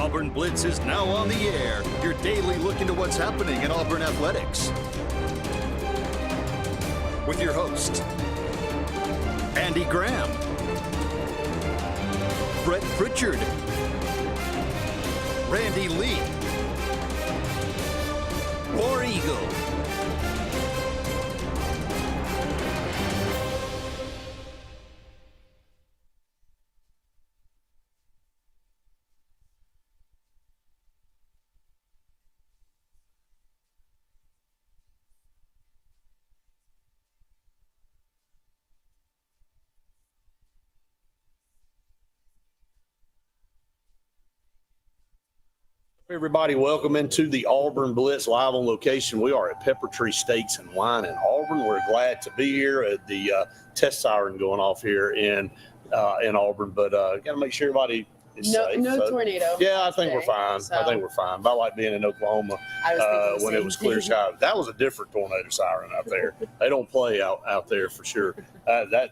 Auburn Blitz is now on the air. Your daily look into what's happening in Auburn athletics. With your host, Andy Graham, Brett Pritchard, Randy Lee, War Eagle. Everybody, welcome into the Auburn Blitz live on location. We are at Pepper Tree Steaks and Wine in Auburn. We're glad to be here at the test siren going off here in Auburn, but got to make sure everybody is safe. No tornado. Yeah, I think we're fine. So. I think we're fine. I like being in Oklahoma when it was clear sky. That was a different tornado siren out there. They don't play out there for sure.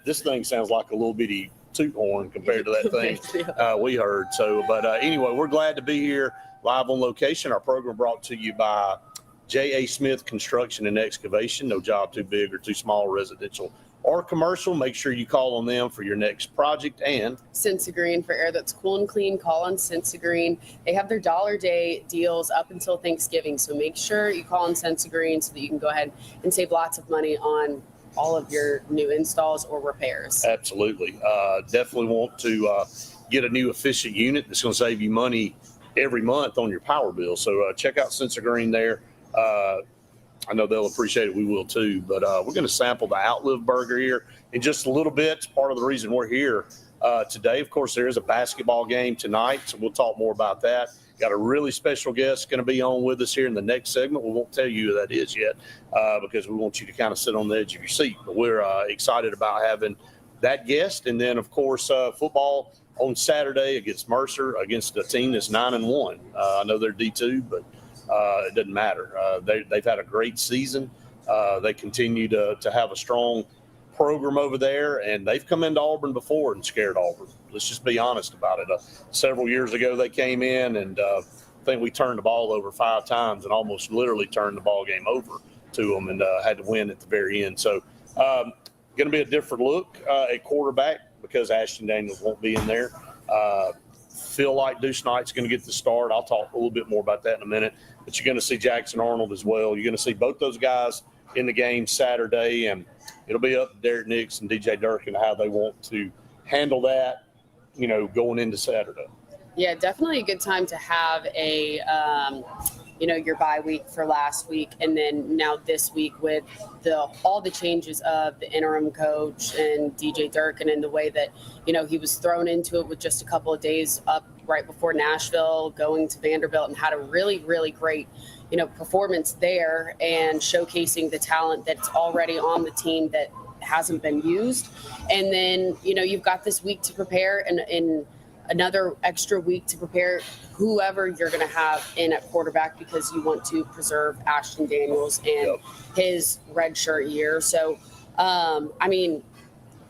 This thing sounds like a little bitty toot horn compared to that thing we heard. So, but anyway, we're glad to be here. Live on location. Our program brought to you by J.A. Smith Construction and Excavation. No job too big or too small, residential or commercial. Make sure you call on them for your next project. And Sensagreen for air that's cool and clean. Call on Sensagreen. They have their dollar day deals up until Thanksgiving. So make sure you call on Sensagreen so that you can go ahead and save lots of money on all of your new installs or repairs. Absolutely. Definitely want to get a new efficient unit that's going to save you money every month on your power bill. So check out Sensagreen there. I know they'll appreciate it. We will too. But we're going to sample the Outlive Burger here in just a little bit. It's part of the reason we're here today. Of course, there is a basketball game tonight, so we'll talk more about that. Got a really special guest going to be on with us here in the next segment. We won't tell you who that is yet because we want you to kind of sit on the edge of your seat. But we're excited about having that guest. And then, of course, football on Saturday against Mercer, against a team that's 9-1. I know they're D2, but it doesn't matter. They've had a great season. They continue to have a strong program over there, and they've come into Auburn before and scared Auburn. Let's just be honest about it. Several years ago, they came in, and I think we turned the ball over 5 times and almost literally turned the ball game over to them and had to win at the very end. So going to be a different look at quarterback, because Ashton Daniels won't be in there. Feel like Deuce Knight's going to get the start. I'll talk a little bit more about that in a minute. But you're going to see Jackson Arnold as well. You're going to see both those guys in the game Saturday, and it'll be up to Derek Nix and DJ Durkin how they want to handle that, going into Saturday. Yeah, definitely a good time to have a your bye week for last week, and then now this week with all the changes of the interim coach and DJ Durkin and the way that he was thrown into it with just a couple of days up right before Nashville, going to Vanderbilt, and had a really, really great performance there and showcasing the talent that's already on the team that hasn't been used. And then you've got this week to prepare and another extra week to prepare whoever you're going to have in at quarterback, because you want to preserve Ashton Daniels and his redshirt year. So,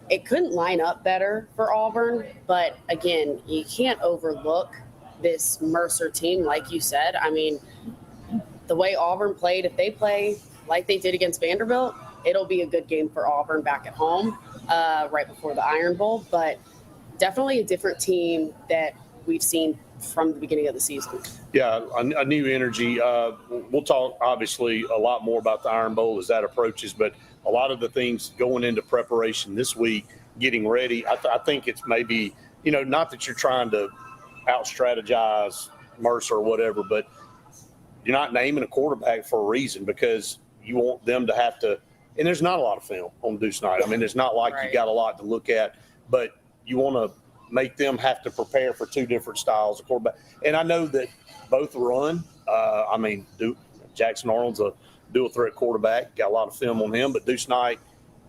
it couldn't line up better for Auburn. But, again, you can't overlook this Mercer team, like you said. The way Auburn played, if they play like they did against Vanderbilt, it'll be a good game for Auburn back at home right before the Iron Bowl. But definitely a different team that we've seen from the beginning of the season. Yeah, a new energy. We'll talk, obviously, a lot more about the Iron Bowl as that approaches, but a lot of the things going into preparation this week, getting ready, I think it's maybe, not that you're trying to out-strategize Mercer or whatever, but you're not naming a quarterback for a reason, because you want them to have to – and there's not a lot of film on Deuce Knight. There's not like you got a lot to look at, but you want to make them have to prepare for 2 different styles of quarterback. And I know that both run. Jackson Arnold's a dual threat quarterback, got a lot of film on him, but Deuce Knight,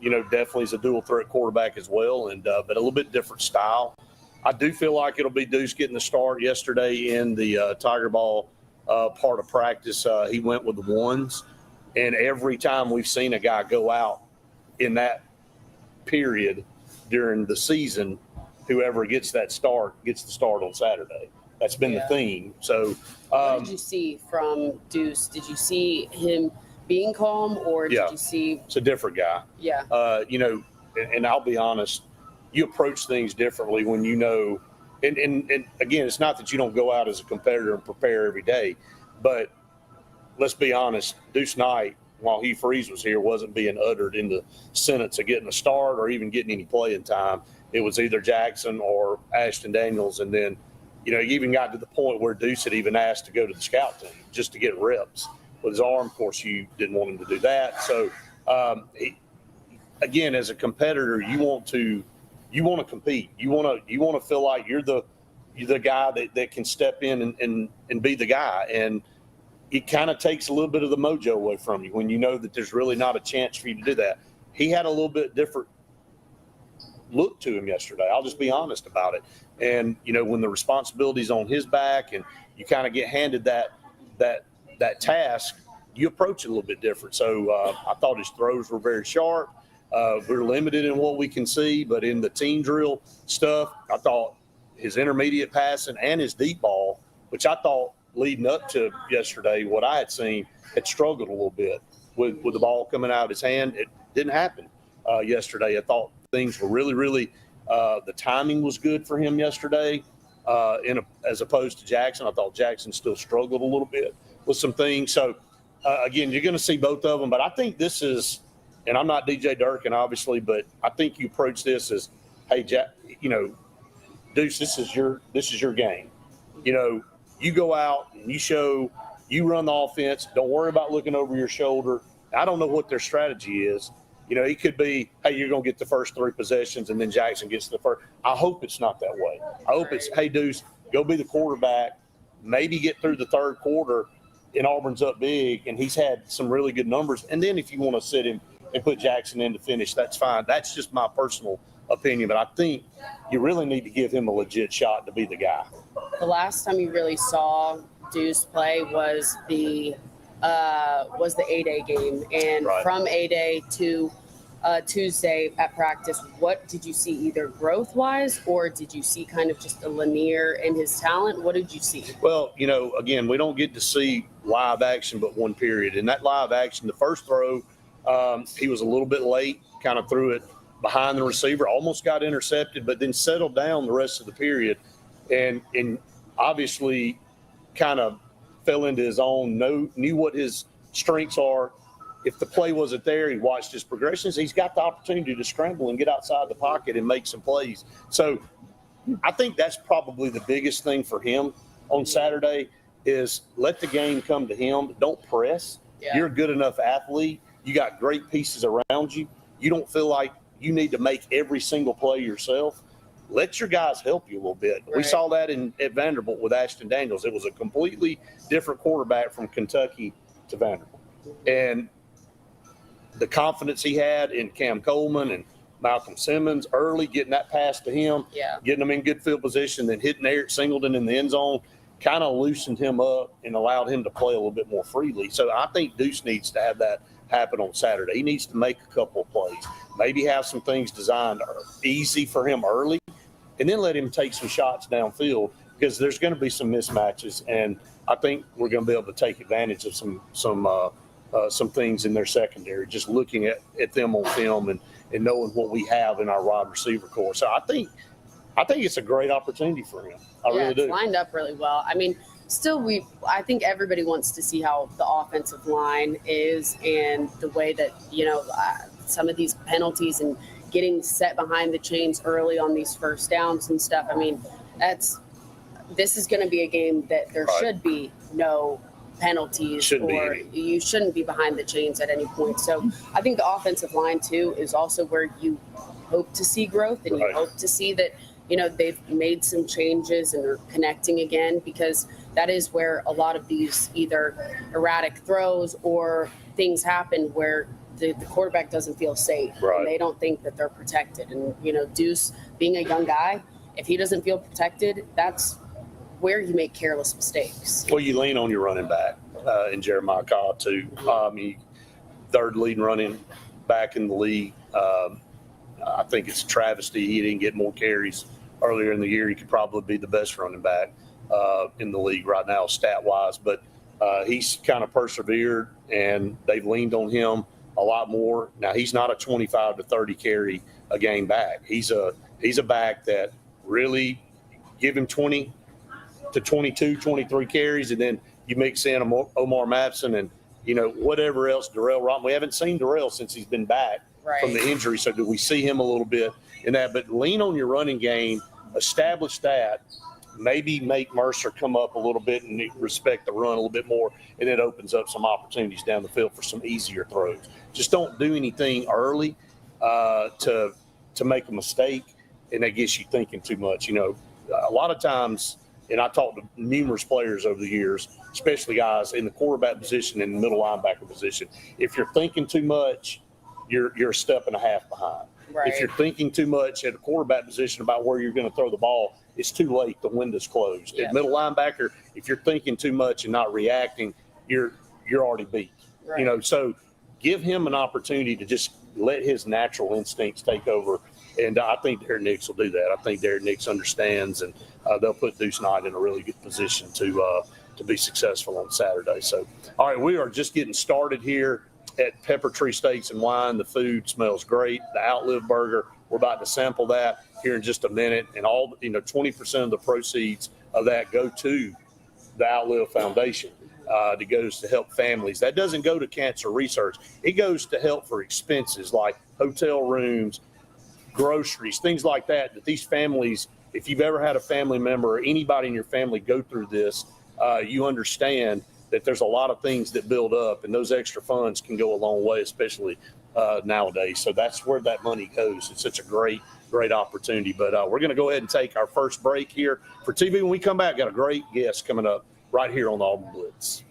definitely is a dual threat quarterback as well, and but a little bit different style. I do feel like it'll be Deuce getting the start yesterday in the Tiger Ball part of practice. He went with the ones, and every time we've seen a guy go out in that period during the season, whoever gets that start gets the start on Saturday. That's been the theme. So, what did you see from Deuce? Did you see him being calm, or did you see? It's a different guy. Yeah. And I'll be honest, you approach things differently when you know. And again, it's not that you don't go out as a competitor and prepare every day, but let's be honest, Deuce Knight, while Hugh Freeze was here, wasn't being uttered in the sentence of getting a start or even getting any playing time. It was either Jackson or Ashton Daniels, and then. You even got to the point where Deuce had even asked to go to the scout team just to get reps with his arm. Of course, you didn't want him to do that. So, again, as a competitor, you want to compete. You want to feel like you're the guy that can step in and be the guy. And it kind of takes a little bit of the mojo away from you when you know that there's really not a chance for you to do that. He had a little bit different look to him yesterday. I'll just be honest about it. And when the responsibility's on his back and you kind of get handed that task, you approach it a little bit different. So I thought his throws were very sharp. We're limited in what we can see, but in the team drill stuff, I thought his intermediate passing and his deep ball, which I thought leading up to yesterday, what I had seen, had struggled a little bit with the ball coming out of his hand. It didn't happen yesterday. I thought things were really the timing was good for him yesterday as opposed to Jackson. I thought Jackson still struggled a little bit with some things. So, again, you're going to see both of them. But I think this is – and I'm not DJ Durkin, obviously, but I think you approach this as, hey, Deuce, this is your game. You go out and you run the offense. Don't worry about looking over your shoulder. I don't know what their strategy is. It could be, hey, you're going to get the first 3 possessions and then Jackson gets the first. I hope it's not that way. I hope it's, hey, Deuce, go be the quarterback, maybe get through the third quarter, and Auburn's up big, and he's had some really good numbers. And then if you want to sit him and put Jackson in to finish, that's fine. That's just my personal opinion. But I think you really need to give him a legit shot to be the guy. The last time you really saw Deuce play was the A-Day game. And from A-Day to Tuesday at practice, what did you see, either growth-wise, or did you see kind of just a linear in his talent? What did you see? Well, again, we don't get to see live action but one period. In that live action, the first throw, he was a little bit late, kind of threw it behind the receiver, almost got intercepted, but then settled down the rest of the period and obviously kind of fell into his own, knew what his strengths are. If the play wasn't there, he watched his progressions. He's got the opportunity to scramble and get outside the pocket and make some plays. So I think that's probably the biggest thing for him on Saturday is let the game come to him. Don't press. Yeah. You're a good enough athlete. You got great pieces around you. You don't feel like you need to make every single play yourself. Let your guys help you a little bit. Right. We saw that at Vanderbilt with Ashton Daniels. It was a completely different quarterback from Kentucky to Vanderbilt. And the confidence he had in Cam Coleman and Malcolm Simmons early, getting that pass to him, getting them in good field position, then hitting Eric Singleton in the end zone, kind of loosened him up and allowed him to play a little bit more freely. So I think Deuce needs to have that happen on Saturday. He needs to make a couple of plays, maybe have some things designed easy for him early, and then let him take some shots downfield because there's going to be some mismatches, and I think we're going to be able to take advantage of some things in their secondary, just looking at them on film and knowing what we have in our wide receiver core. So I think it's a great opportunity for him. I really do. It's lined up really well. I mean, still, I think everybody wants to see how the offensive line is and the way that, some of these penalties and getting set behind the chains early on these first downs and stuff. I mean, this is going to be a game that there should be no penalties you shouldn't be behind the chains at any point. So I think the offensive line too is also where you hope to see growth and you hope to see that, they've made some changes and are connecting again, because that is where a lot of these either erratic throws or things happen where the quarterback doesn't feel safe. And they don't think that they're protected. And, Deuce being a young guy, if he doesn't feel protected, that's where you make careless mistakes. Well, you lean on your running back in Jeremiah Cobb too. Third leading running back in the league. I think it's a travesty he didn't get more carries earlier in the year. He could probably be the best running back in the league right now, stat-wise. But he's kind of persevered, and they've leaned on him a lot more. Now, he's not a 25 to 30 carry a game back. He's a back that really give him 20 to 22, 23 carries, and then you mix in Omar Mattson and, whatever else, Darrell Robin. We haven't seen Darrell since he's been back from the injury, so do we see him a little bit in that? But lean on your running game, establish that, maybe make Mercer come up a little bit and respect the run a little bit more, and it opens up some opportunities down the field for some easier throws. Just don't do anything early to make a mistake, and that gets you thinking too much. A lot of times, and I talked to numerous players over the years, especially guys in the quarterback position and the middle linebacker position. If you're thinking too much, you're a step and a half behind. Right. If you're thinking too much at a quarterback position about where you're going to throw the ball, it's too late. The window's closed. Yeah. At middle linebacker, if you're thinking too much and not reacting, you're already beat. Right. So give him an opportunity to just let his natural instincts take over. And I think Derek Nix will do that. I think Derek Nix understands, and they'll put Deuce Knight in a really good position to be successful on Saturday. So, all right, we are just getting started here at Pepper Tree Steaks and Wine. The food smells great. The Outlive Burger, we're about to sample that here in just a minute. And 20% of the proceeds of that go to the Outlive Foundation. That goes to help families. That doesn't go to cancer research. It goes to help for expenses like hotel rooms, groceries, things like that these families, if you've ever had a family member or anybody in your family go through this, you understand that there's a lot of things that build up, and those extra funds can go a long way, especially nowadays. So that's where that money goes. It's such a great opportunity. But we're going to go ahead and take our first break here for TV. When we come back, got a great guest coming up right here on the Auburn Blitz.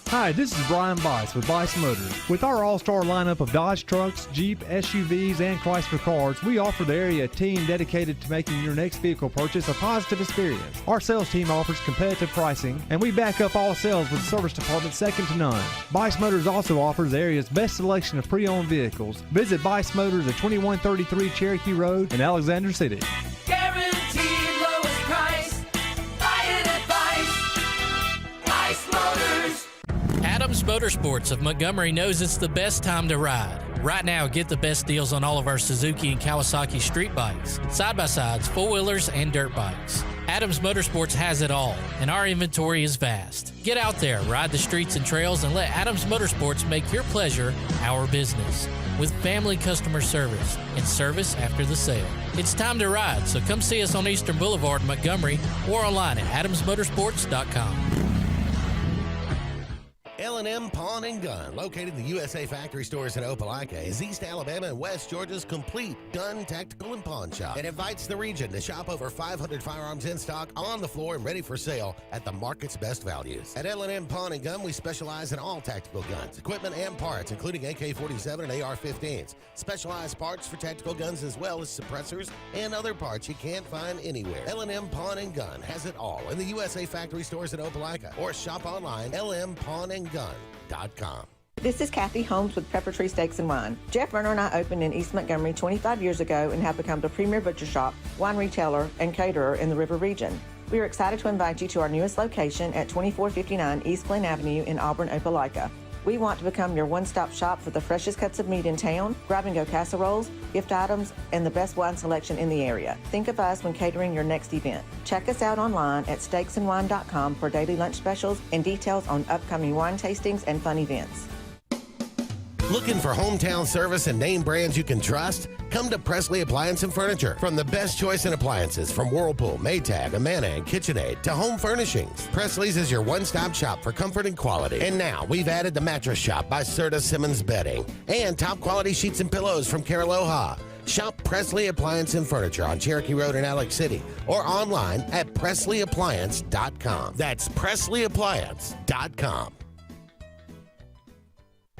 Hi, this is Brian Bice with Bice Motors. With our all-star lineup of Dodge trucks, Jeep, SUVs, and Chrysler cars, we offer the area a team dedicated to making your next vehicle purchase a positive experience. Our sales team offers competitive pricing, and we back up all sales with a service department second to none. Bice Motors also offers the area's best selection of pre-owned vehicles. Visit Bice Motors at 2133 Cherokee Road in Alexander City. Guaranteed lowest price. Buy it at Bice Motors. Adams Motorsports of Montgomery knows it's the best time to ride. Right now, get the best deals on all of our Suzuki and Kawasaki street bikes, side-by-sides, four-wheelers, and dirt bikes. Adams Motorsports has it all, and our inventory is vast. Get out there, ride the streets and trails, and let Adams Motorsports make your pleasure our business. With family customer service and service after the sale. It's time to ride, so come see us on Eastern Boulevard in Montgomery or online at adamsmotorsports.com. L&M Pawn and Gun, located in the USA Factory Stores in Opelika, is East Alabama and West Georgia's complete gun, tactical, and pawn shop. It invites the region to shop over 500 firearms in stock, on the floor, and ready for sale at the market's best values. At L&M Pawn and Gun, we specialize in all tactical guns, equipment, and parts, including AK-47 and AR-15s. Specialized parts for tactical guns as well as suppressors and other parts you can't find anywhere. L&M Pawn and Gun has it all in the USA Factory Stores in Opelika, or shop online, lmpawnandgun.com. This is Kathy Holmes with Pepper Tree Steaks and Wine. Jeff Verner and I opened in East Montgomery 25 years ago and have become the premier butcher shop, wine retailer, and caterer in the River region. We are excited to invite you to our newest location at 2459 East Glen Avenue in Auburn, Opelika. We want to become your one-stop shop for the freshest cuts of meat in town, grab-and-go casseroles, gift items, and the best wine selection in the area. Think of us when catering your next event. Check us out online at steaksandwine.com for daily lunch specials and details on upcoming wine tastings and fun events. Looking for hometown service and name brands you can trust? Come to Presley Appliance and Furniture. From the best choice in appliances from Whirlpool, Maytag, Amana, and KitchenAid to home furnishings, Presley's is your one-stop shop for comfort and quality. And now we've added the Mattress Shop by Serta Simmons Bedding and top quality sheets and pillows from Caraloha. Shop Presley Appliance and Furniture on Cherokee Road in Alex City or online at PresleyAppliance.com. That's PresleyAppliance.com.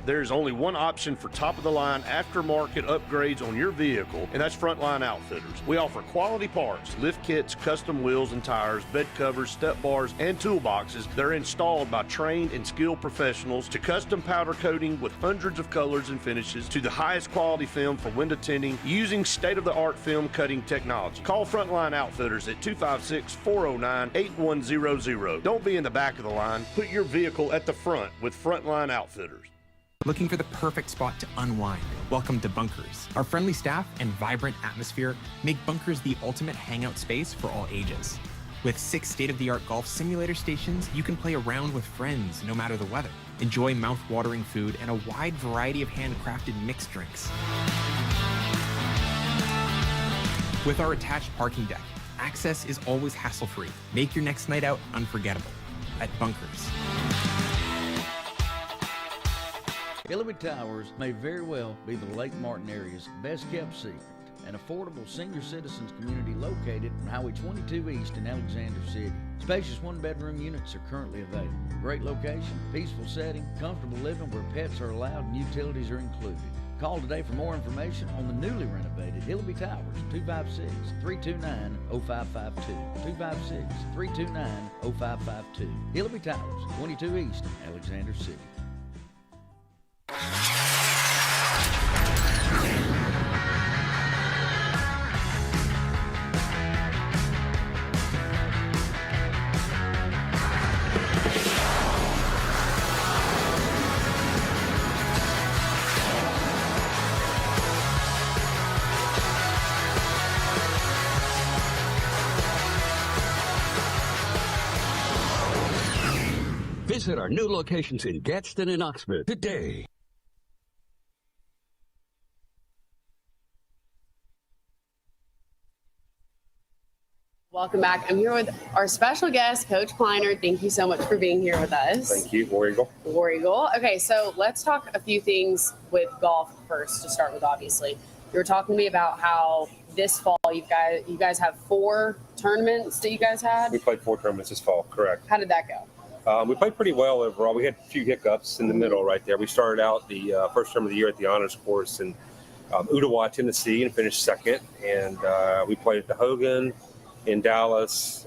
There's only one option for top-of-the-line aftermarket upgrades on your vehicle, and that's Frontline Outfitters. We offer quality parts, lift kits, custom wheels and tires, bed covers, step bars, and toolboxes. They're installed by trained and skilled professionals, to custom powder coating with hundreds of colors and finishes, to the highest quality film for window tinting using state-of-the-art film cutting technology. Call Frontline Outfitters at 256-409-8100. Don't be in the back of the line. Put your vehicle at the front with Frontline Outfitters. Looking for the perfect spot to unwind? Welcome to Bunkers. Our friendly staff and vibrant atmosphere make Bunkers the ultimate hangout space for all ages. With 6 state-of-the-art golf simulator stations, you can play around with friends no matter the weather. Enjoy mouth-watering food and a wide variety of handcrafted mixed drinks. With our attached parking deck, access is always hassle-free. Make your next night out unforgettable at Bunkers. Hillary Towers may very well be the Lake Martin area's best kept secret. An affordable senior citizens community located on Highway 22 East in Alexander City. Spacious one-bedroom units are currently available. Great location, peaceful setting, comfortable living where pets are allowed and utilities are included. Call today for more information on the newly renovated Hillary Towers, 256-329-0552. 256-329-0552. Hillary Towers, 22 East, Alexander City. Visit our new locations in Gadsden and Oxford today. Welcome back. I'm here with our special guest, Coach Kleiner. Thank you so much for being here with us. Thank you, War Eagle. War Eagle. Okay, so let's talk a few things with golf first to start with, obviously. You were talking to me about how this fall you guys have 4 tournaments that you guys had. We played 4 tournaments this fall, correct. How did that go? We played pretty well overall. We had a few hiccups in the middle right there. We started out the first term of the year at the honors course in Ottawa, Tennessee, and finished second. And we played at the Hogan in Dallas.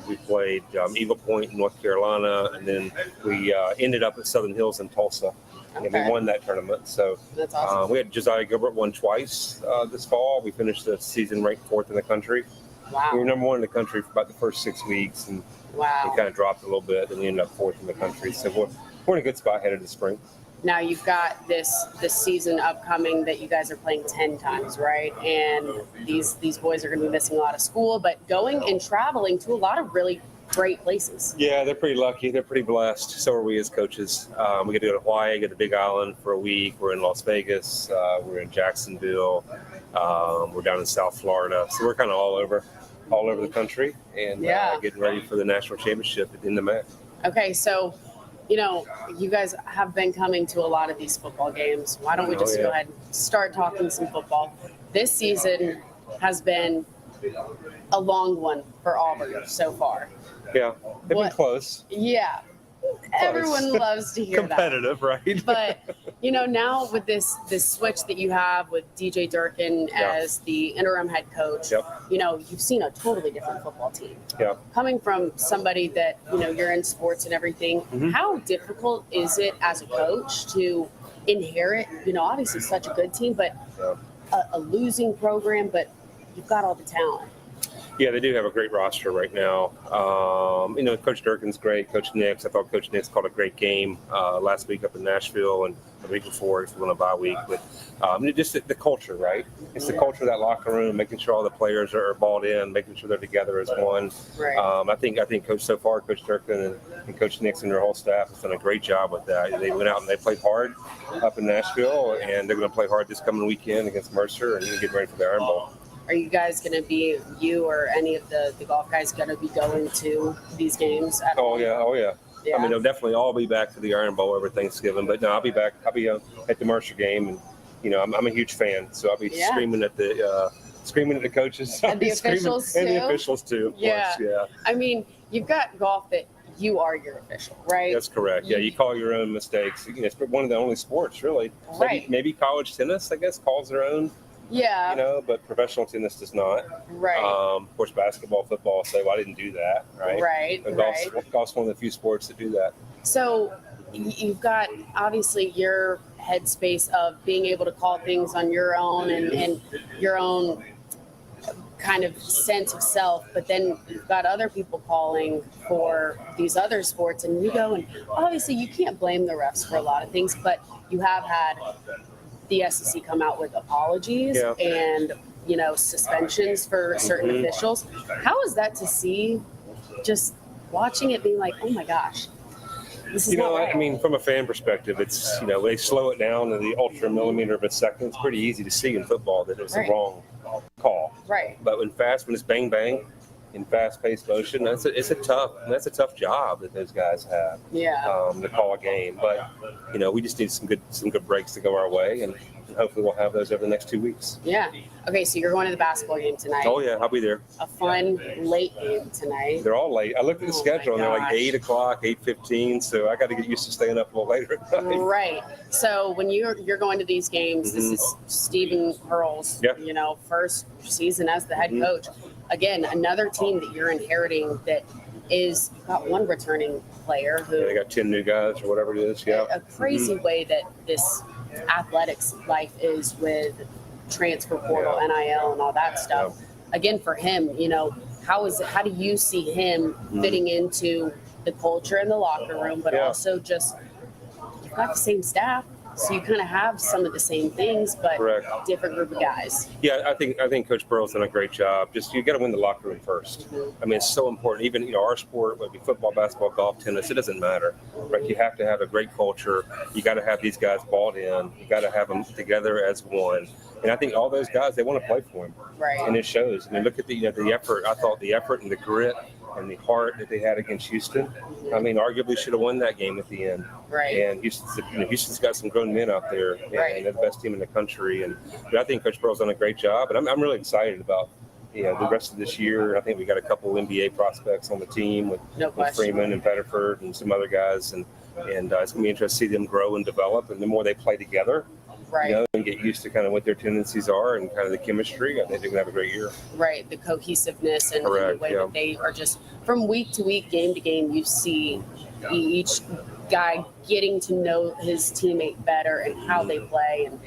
We played Eagle Point in North Carolina, and then we ended up at Southern Hills in Tulsa. Okay. And we won that tournament. So that's awesome. We had Josiah Gilbert won twice this fall. We finished the season ranked 4th in the country. Wow. We were number 1 in the country for about the first 6 weeks, and wow. we kind of dropped a little bit, and we ended up 4th in the country. So we're in a good spot headed to spring. Now you've got this season upcoming that you guys are playing 10 times, right? And these boys are going to be missing a lot of school, but going and traveling to a lot of really great places. Yeah, they're pretty lucky. They're pretty blessed. So are we as coaches. We get to go to Hawaii, get to Big Island for a week. We're in Las Vegas. We're in Jacksonville. We're down in South Florida. So we're kind of all over the country, and getting ready for the national championship at the end of May. Okay, so, you guys have been coming to a lot of these football games. Why don't we just go ahead and start talking some football? This season has been a long one for Auburn so far. Yeah, they've been close. Yeah. Everyone loves to hear competitive, that. right? But, now with this switch that you have with DJ Durkin as the interim head coach, you've seen a totally different football team. Yeah. Coming from somebody that, you're in sports and everything, how difficult is it as a coach to inherit, obviously such a good team, but a losing program, but you've got all the talent? Yeah, they do have a great roster right now. Coach Durkin's great. Coach Nix, I thought Coach Nix called a great game last week up in Nashville, and the week before if we won a bye week. But just the culture, right? It's the culture of that locker room, making sure all the players are balled in, making sure they're together as one. Right. I think Coach Durkin and Coach Nix and their whole staff has done a great job with that. They went out and they played hard up in Nashville, and they're going to play hard this coming weekend against Mercer and get ready for the Iron Bowl. Are you guys going to be, you or any of the golf guys, going to be going to these games? Oh, yeah. I mean, they'll definitely all be back to the Iron Bowl over Thanksgiving. But no, I'll be back. I'll be at the Mercer game. And, I'm a huge fan. So I'll be screaming at the coaches. And the officials, too? And the officials, too, of course. Yeah. I mean, you've got golf that you are your official, right? That's correct. Yeah, you call your own mistakes. It's one of the only sports, really. Right. Maybe college tennis, I guess, calls their own. Yeah. But professional tennis does not. Right. Of course, basketball, football say, well, I didn't do that, right? Right. But Right. golf's one of the few sports that do that. So you've got obviously your headspace of being able to call things on your own and your own kind of sense of self, but then you've got other people calling for these other sports, and you go, and obviously you can't blame the refs for a lot of things, but you have had the SEC come out with apologies and suspensions for certain officials. How is that to see? Just watching it, being like, oh my gosh, this is not right. I mean, from a fan perspective, it's they slow it down to the ultra millimeter of a second. It's pretty easy to see in football that it was the wrong call. Right. But when it's bang bang in fast-paced motion, that's a tough job that those guys have. Yeah. To call a game, but we just need some good breaks to go our way, and hopefully we'll have those over the next 2 weeks. Yeah. Okay, so you're going to the basketball game tonight. Oh yeah, I'll be there. A fun late game tonight. They're all late. I looked at the schedule and they're like 8 o'clock, 8:15. So I got to get used to staying up a little later at night. Right. So when you're going to these games, this is Stephen Pearl's first season as the head coach. Again, another team that you're inheriting that is got one returning player who they got 10 new guys or whatever it is. Yeah. A crazy way that this athletics life is with transfer portal, NIL, and all that stuff. Again, for him, how do you see him fitting into the culture in the locker room, but also just you've got the same staff, so you kind of have some of the same things, but different group of guys. Yeah, I think Coach Burrow's done a great job. Just you got to win the locker room first. I mean, it's so important. Even our sport, whether it be football, basketball, golf, tennis, it doesn't matter. Right? You have to have a great culture. You got to have these guys bought in. You got to have them together as one. And I think all those guys, they want to play for him. Right. And it shows. I mean, look at the effort. I thought the effort and the grit and the heart that they had against Houston. I mean, arguably should have won that game at the end. Right. And Houston's got some grown men out there, and they're the best team in the country. And I think Coach Burrow's done a great job, and I'm really excited about the rest of this year. I think we got a couple NBA prospects on the team with Freeman and Pettiford and some other guys, and it's gonna be interesting to see them grow and develop. And the more they play together, and get used to kind of what their tendencies are and kind of the chemistry, I think they're going to have a great year. Right, the cohesiveness and the way that they are just from week to week, game to game, you see each guy getting to know his teammate better and how they play. And,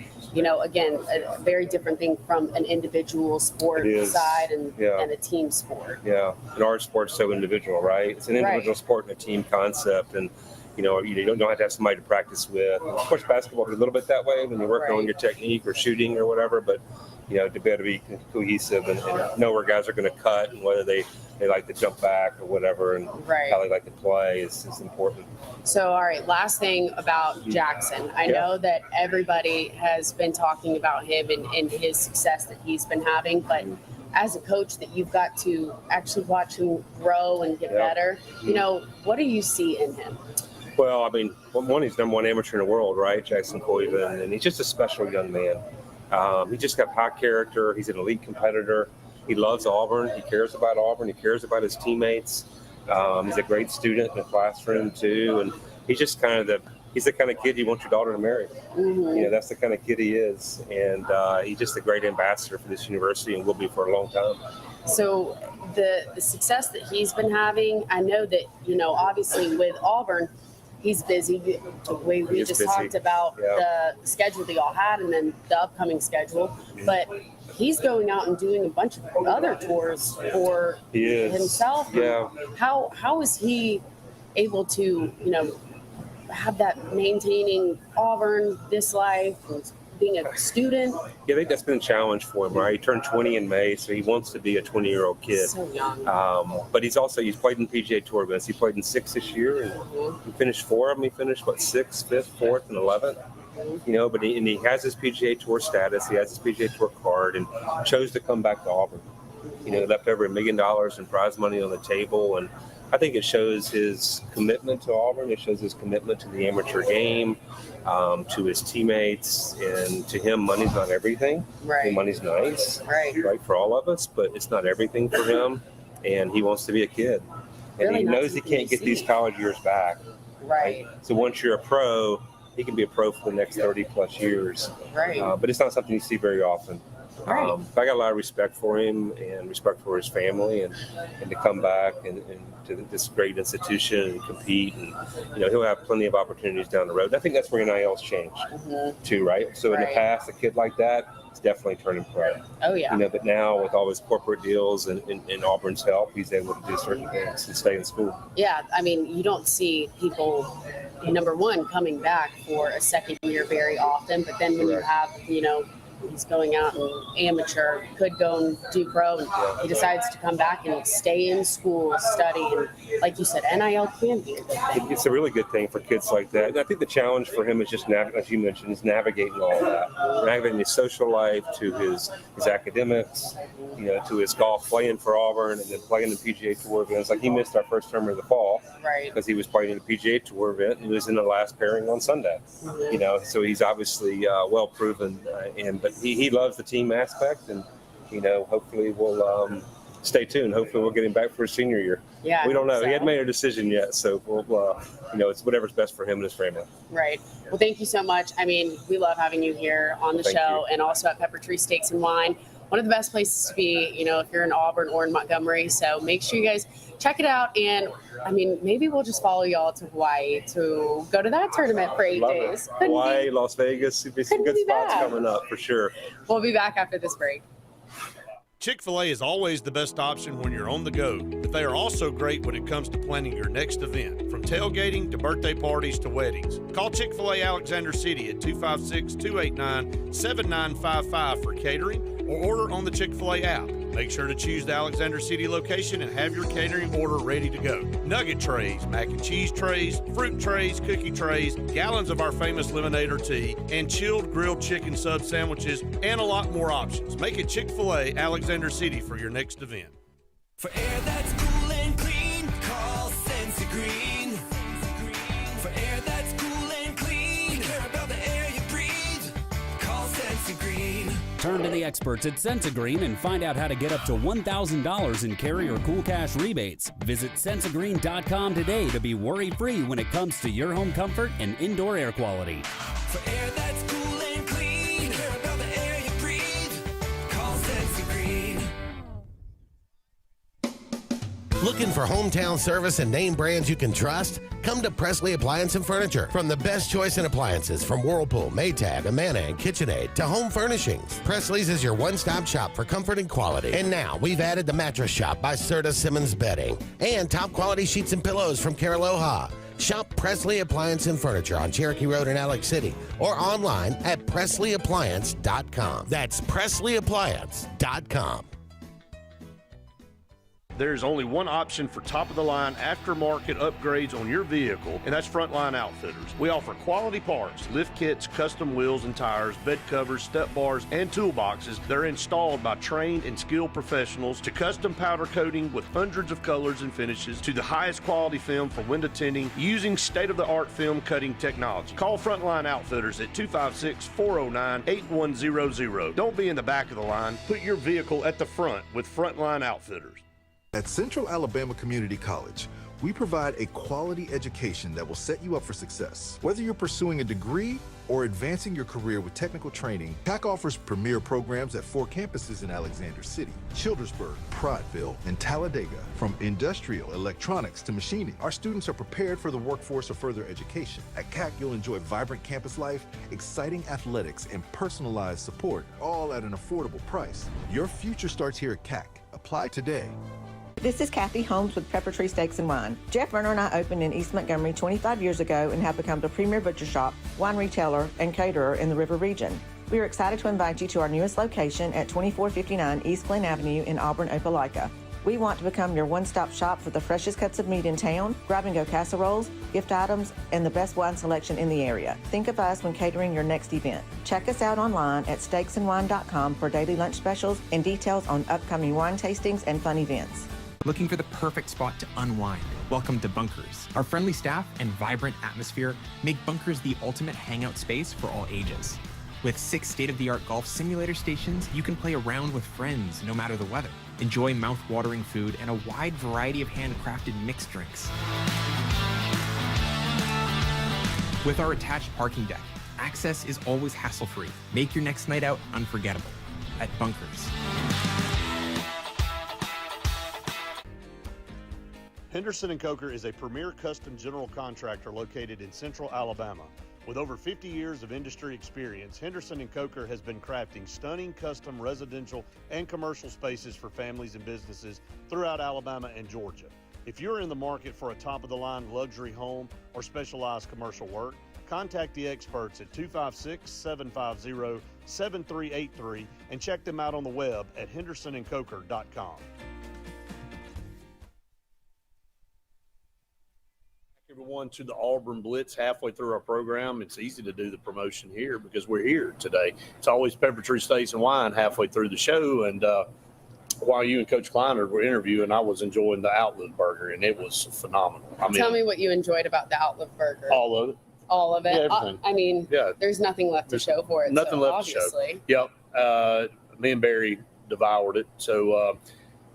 again, a very different thing from an individual sport side and a team sport. Yeah, and our sport's so individual, right? It's an individual sport and a team concept. And you don't have to have somebody to practice with. Of course, basketball is a little bit that way when you're working on your technique or shooting or whatever, but, to be able to be cohesive and know where guys are going to cut and whether they like to jump back or whatever and how they like to play is important. So, all right, last thing about Jackson. I know that everybody has been talking about him and his success that he's been having, but as a coach that you've got to actually watch him grow and get better, what do you see in him? Well, I mean, one, he's number one amateur in the world, right? Jackson Coyven, and he's just a special young man. He just got high character. He's an elite competitor. He loves Auburn. He cares about Auburn. He cares about his teammates. He's a great student in the classroom, too. And he's just he's the kind of kid you want your daughter to marry. That's the kind of kid he is. And he's just a great ambassador for this university and will be for a long time. So the success that he's been having, I know that, obviously with Auburn, he's busy. We just talked about the schedule that y'all had and then the upcoming schedule. But he's going out and doing a bunch of other tours for himself. Yeah. How is he able to, have that maintaining Auburn, this life, and being a student? Yeah, I think that's been a challenge for him, right? He turned 20 in May, so he wants to be a 20-year-old kid. So young. But he's played in PGA Tour events. He played in 6 this year, and he finished 4 of them. He finished, 6th, 5th, 4th, and 11th. But he has his PGA Tour status. He has his PGA Tour card and chose to come back to Auburn. Left over $1 million in prize money on the table, and I think it shows his commitment to Auburn. It shows his commitment to the amateur game, to his teammates, and to him, money's not everything. Right. I mean, money's nice, right, for all of us, but it's not everything for him, and he wants to be a kid. and Really he not knows he something can't you get these see. college years back. Right. So once you're a pro, he can be a pro for the next 30 plus years. Right. But it's not something you see very often. Right. But I got a lot of respect for him and respect for his family, and to come back and to this great institution and compete, and he'll have plenty of opportunities down the road. And I think that's where NIL's changed too, right? So in the past, a kid like that is definitely turning pro. Oh yeah. But now with all his corporate deals and Auburn's help, he's able to do certain things and stay in school. Yeah, I mean, you don't see people, number one, coming back for a second year very often, but then when you have, he's going out and amateur, could go and do pro, and he decides to come back and stay in school, study, and like you said, NIL can be a good thing. It's a really good thing for kids like that. And I think the challenge for him is just, as you mentioned, is navigating all that, navigating his social life to his academics, to his golf, playing for Auburn, and then playing in the PGA Tour events. Like he missed our first tournament of the fall, right? Because he was playing in the PGA Tour event, and he was in the last pairing on Sunday. So he's obviously well proven, but he loves the team aspect, and hopefully we'll stay tuned. Hopefully we'll get him back for his senior year. Yeah, we don't know. So. He hadn't made a decision yet, so we'll it's whatever's best for him and his family. Right. Well, thank you so much. I mean, we love having you here on the show, and also at Pepper Tree Steaks and Wine. One of the best places to be, if you're in Auburn or in Montgomery. So make sure you guys check it out. And I mean, maybe we'll just follow y'all to Hawaii to go to that tournament for 8 days. Hawaii, Las Vegas, there'll be some good spots coming up for sure. We'll be back after this break. Chick-fil-A is always the best option when you're on the go, but they are also great when it comes to planning your next event, from tailgating to birthday parties to weddings. Call Chick-fil-A Alexander City at 256-289-7955 for catering, or order on the Chick-fil-A app. Make sure to choose the Alexander City location and have your catering order ready to go. Nugget trays, mac and cheese trays, fruit trays, cookie trays, gallons of our famous lemonade or tea, and chilled grilled chicken sub sandwiches, and a lot more options. Make it Chick-fil-A Alexander City for your next event. For air that's cool and clean, call Senza Green. For air that's cool and clean, care about the air you breathe, call Senza Green. Turn to the experts at Sensagreen and find out how to get up to $1,000 in carry or cool cash rebates. Visit Sensagreen.com today to be worry-free when it comes to your home comfort and indoor air quality. For air that's cool and clean, care about the air you breathe, call Senza Green. Looking for hometown service and name brands you can trust? Come to Presley Appliance and Furniture. From the best choice in appliances from Whirlpool, Maytag, Amana, and KitchenAid to home furnishings, Presley's is your one-stop shop for comfort and quality. And now we've added the Mattress Shop by Serta Simmons Bedding and top quality sheets and pillows from Caraloha. Shop Presley Appliance and Furniture on Cherokee Road in Alex City or online at PresleyAppliance.com. That's PresleyAppliance.com. There's only one option for top-of-the-line aftermarket upgrades on your vehicle, and that's Frontline Outfitters. We offer quality parts, lift kits, custom wheels and tires, bed covers, step bars, and toolboxes that are installed by trained and skilled professionals, to custom powder coating with hundreds of colors and finishes, to the highest quality film for window tinting using state-of-the-art film cutting technology. Call Frontline Outfitters at 256-409-8100. Don't be in the back of the line. Put your vehicle at the front with Frontline Outfitters. At Central Alabama Community College, we provide a quality education that will set you up for success. Whether you're pursuing a degree or advancing your career with technical training, CAC offers premier programs at 4 campuses in Alexander City, Childersburg, Prattville, and Talladega. From industrial, electronics to machining, our students are prepared for the workforce or further education. At CAC, you'll enjoy vibrant campus life, exciting athletics, and personalized support, all at an affordable price. Your future starts here at CAC. Apply today. This is Kathy Holmes with Pepper Tree Steaks and Wine. Jeff Verner and I opened in East Montgomery 25 years ago and have become the premier butcher shop, wine retailer, and caterer in the River region. We are excited to invite you to our newest location at 2459 East Glen Avenue in Auburn, Opelika. We want to become your one-stop shop for the freshest cuts of meat in town, grab-and-go casseroles, gift items, and the best wine selection in the area. Think of us when catering your next event. Check us out online at steaksandwine.com for daily lunch specials and details on upcoming wine tastings and fun events. Looking for the perfect spot to unwind? Welcome to Bunkers. Our friendly staff and vibrant atmosphere make Bunkers the ultimate hangout space for all ages. With 6 state-of-the-art golf simulator stations, you can play around with friends no matter the weather. Enjoy mouth-watering food and a wide variety of handcrafted mixed drinks. With our attached parking deck, access is always hassle-free. Make your next night out unforgettable at Bunkers. Henderson & Coker is a premier custom general contractor located in central Alabama. With over 50 years of industry experience, Henderson & Coker has been crafting stunning custom residential and commercial spaces for families and businesses throughout Alabama and Georgia. If you're in the market for a top-of-the-line luxury home or specialized commercial work, contact the experts at 256-750-7383 and check them out on the web at hendersonandcoker.com. Everyone to the Auburn Blitz halfway through our program. It's easy to do the promotion here because we're here today. It's always Pepper Tree Steaks and Wine halfway through the show. And while you and Coach Kleiner were interviewing, I was enjoying the Outlet Burger, and it was phenomenal. Tell me what you enjoed about the Outlet Burger. All of it. All of it? Yeah, everything. There's nothing left to show for it. Nothing left obviously. to show. Yep. Me and Barry devoured it. So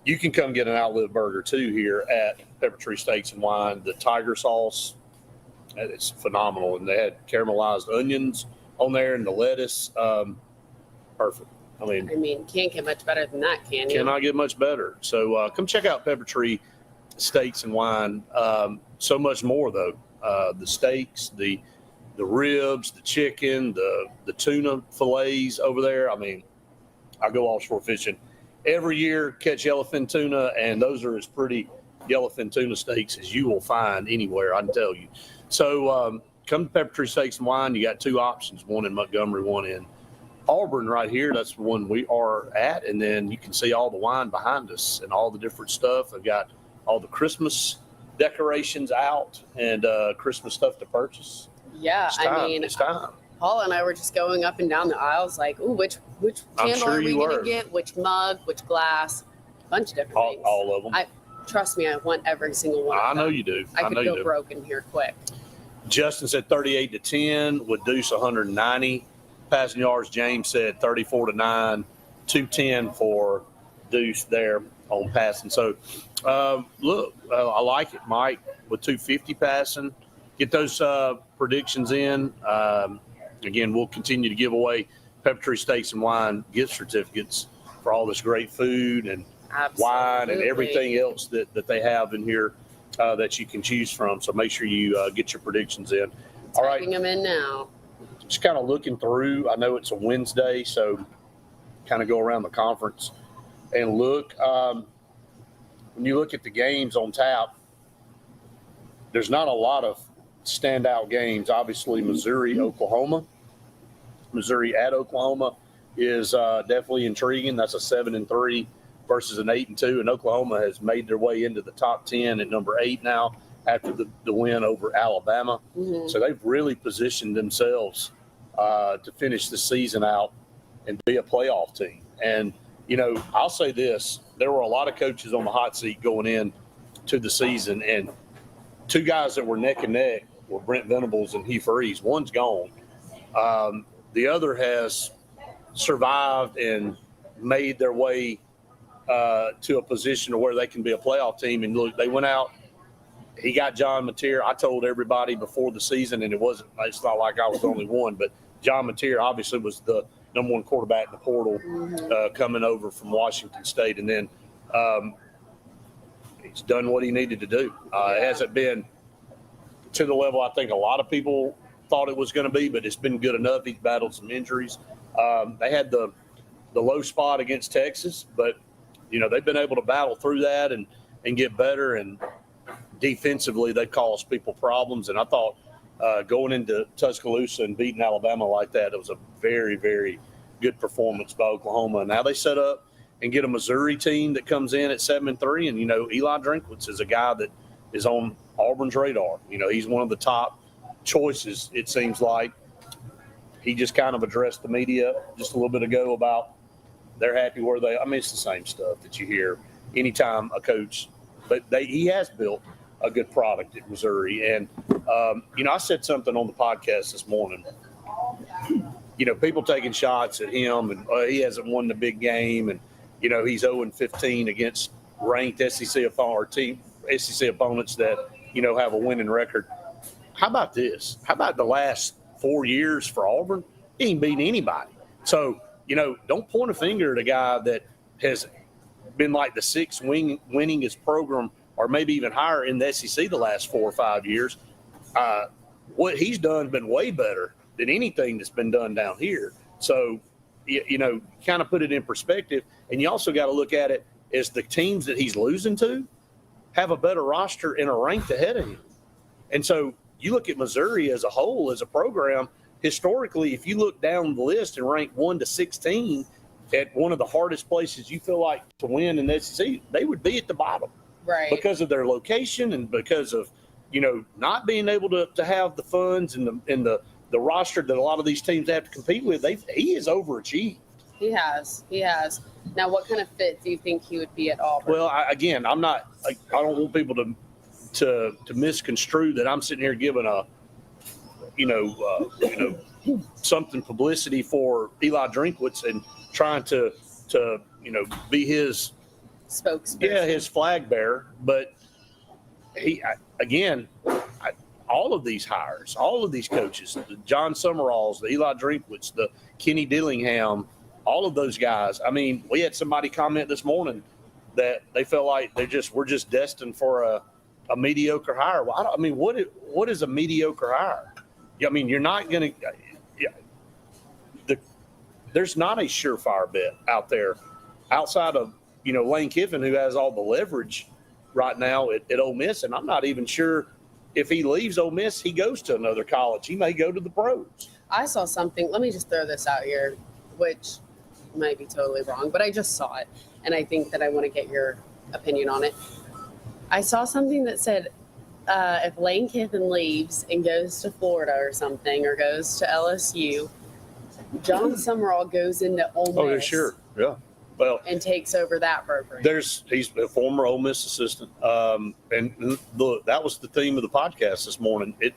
you can come get an Outlet Burger, too, here at Pepper Tree Steaks and Wine. The tiger sauce, it's phenomenal. And they had caramelized onions on there and the lettuce. Perfect. I mean, can't get much better than that, can you? Cannot get much better. So come check out Pepper Tree Steaks and Wine. So much more, though. The steaks, the ribs, the chicken, the tuna fillets over there. I mean, I go offshore fishing every year, catch yellowfin tuna, and those are as pretty yellowfin tuna steaks as you will find anywhere, I can tell you. So come to Pepper Tree Steaks and Wine. You got 2 options, one in Montgomery, one in Auburn right here. That's the one we are at. And then you can see all the wine behind us and all the different stuff. I've got all the Christmas decorations out and Christmas stuff to purchase. Yeah, it's time. Paul and I were just going up and down the aisles like, ooh, which candle are we going to get? Which mug? Which glass? A bunch of different things. All of them. Trust me, I want every single one. I know you do. I could go broke in here quick. Justin said 38-10 with Deuce 190 passing yards. James said 34-9, 210 for Deuce there on passing. So, look, I like it, Mike, with 250 passing. Get those predictions in. Again, we'll continue to give away Pepper Tree Steaks and Wine gift certificates for all this great food and wine and everything else that they have in here that you can choose from. So make sure you get your predictions in. All right. Typing them in now. Just kind of looking through. I know it's a Wednesday, so kind of go around the conference and look. When you look at the games on tap, there's not a lot of standout games. Obviously, Missouri, Oklahoma. Missouri at Oklahoma is definitely intriguing. That's a 7-3 versus an 8-2, and Oklahoma has made their way into the top 10 at number 8 now after the win over Alabama. Mm-hmm. So they've really positioned themselves to finish the season out and be a playoff team. And, you know, I'll say this. There were a lot of coaches on the hot seat going in to the season, and 2 guys that were neck and neck were Brent Venables and Heath Reeves. One's gone. The other has survived and made their way to a position where they can be a playoff team. And look, they went out. He got John Mateer. I told everybody before the season, and it's not like I was the only one, but John Mateer obviously was the number 1 quarterback in the portal coming over from Washington State. And then he's done what he needed to do. It hasn't been to the level I think a lot of people thought it was going to be, but it's been good enough. He's battled some injuries. They had the low spot against Texas, but, you know, they've been able to battle through that and get better. And defensively, they caused people problems. And I thought going into Tuscaloosa and beating Alabama like that, it was a very, very good performance by Oklahoma. And now they set up and get a Missouri team that comes in at 7-3. And, you know, Eli Drinkwitz is a guy that is on Auburn's radar. You know, he's one of the top choices, it seems like. He just kind of addressed the media just a little bit ago about they're happy where they – I mean, it's the same stuff that you hear anytime a coach – but he has built a good product at Missouri. And, you know, I said something on the podcast this morning. people taking shots at him, and he hasn't won the big game, and he's 0-15 against ranked SEC opponents that have a winning record. How about this? How about the last 4 years for Auburn? He ain't beaten anybody. So don't point a finger at a guy that has been like the sixth winningest program, or maybe even higher in the SEC the last 4 or 5 years. What he's done has been way better than anything that's been done down here. So, kind of put it in perspective. And you also got to look at it as the teams that he's losing to have a better roster and are ranked ahead of him. And so you look at Missouri as a whole, as a program, historically, if you look down the list and rank 1 to 16 at one of the hardest places you feel like to win in the SEC, they would be at the bottom. Right. Because of their location and because of, not being able to have the funds and the roster that a lot of these teams have to compete with. He is overachieved. He has. Now, what kind of fit do you think he would be at Auburn? Well, I don't want people to misconstrue that I'm sitting here giving something publicity for Eli Drinkwitz and trying to be his spokesperson. Yeah, his flag bearer. But all of these hires, all of these coaches, the John Summeralls, the Eli Drinkwitz, the Kenny Dillingham, all of those guys. I mean, we had somebody comment this morning that they felt like we're just destined for a mediocre hire. Well, what is a mediocre hire? I mean, you're not going to. There's not a surefire bet out there outside of Lane Kiffin, who has all the leverage right now at Ole Miss, and I'm not even sure if he leaves Ole Miss, he goes to another college. He may go to the pros. I saw something. Let me just throw this out here, which might be totally wrong, but I just saw it, and I think that I want to get your opinion on it. I saw something that said if Lane Kiffin leaves and goes to Florida or something, or goes to LSU, John Summerall goes into Ole Miss. Oh, sure. Yeah. Well, and takes over that program. He's a former Ole Miss assistant, and that was the theme of the podcast this morning. If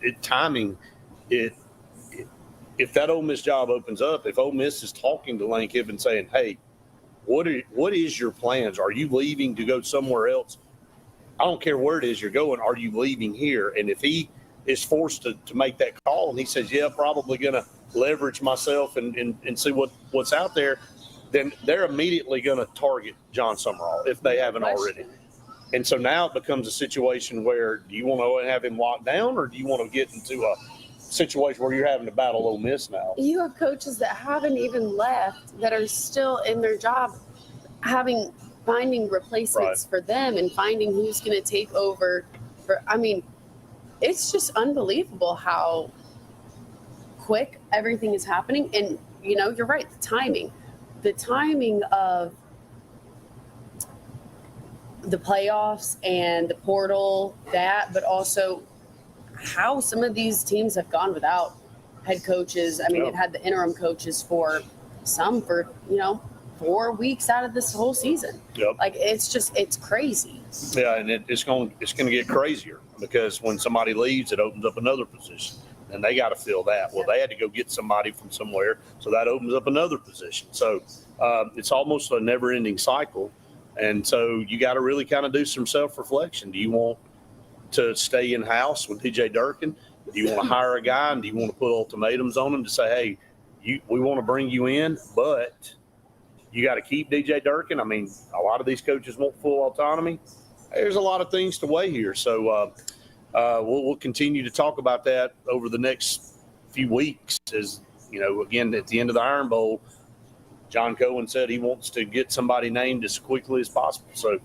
that Ole Miss job opens up, if Ole Miss is talking to Lane Kiffin saying, "Hey, what is your plans? Are you leaving to go somewhere else? I don't care where it is you're going. Are you leaving here?" And if he is forced to make that call, and he says, "Yeah, probably going to leverage myself and see what's out there," then they're immediately going to target John Summerall if they haven't already. And so now it becomes a situation where, do you want to have him locked down, or do you want to get into a situation where you're having to battle Ole Miss now? You have coaches that haven't even left that are still in their job, finding replacements for them and finding who's going to take over. It's just unbelievable how quick everything is happening. And, you're right, the timing of the playoffs and the portal, but also how some of these teams have gone without head coaches. They've had the interim coaches for 4 weeks out of this whole season. Yep. It's crazy. Yeah, and it's going to get crazier, because when somebody leaves, it opens up another position, and they got to fill that. Well, they had to go get somebody from somewhere, so that opens up another position. So it's almost a never-ending cycle, and so you got to really kind of do some self-reflection. Do you want to stay in-house with DJ Durkin? Do you want to hire a guy, and do you want to put ultimatums on him to say, hey, we want to bring you in, but you got to keep DJ Durkin? A lot of these coaches want full autonomy. There's a lot of things to weigh here. So we'll continue to talk about that over the next few weeks. As again, at the end of the Iron Bowl, John Cohen said he wants to get somebody named as quickly as possible. So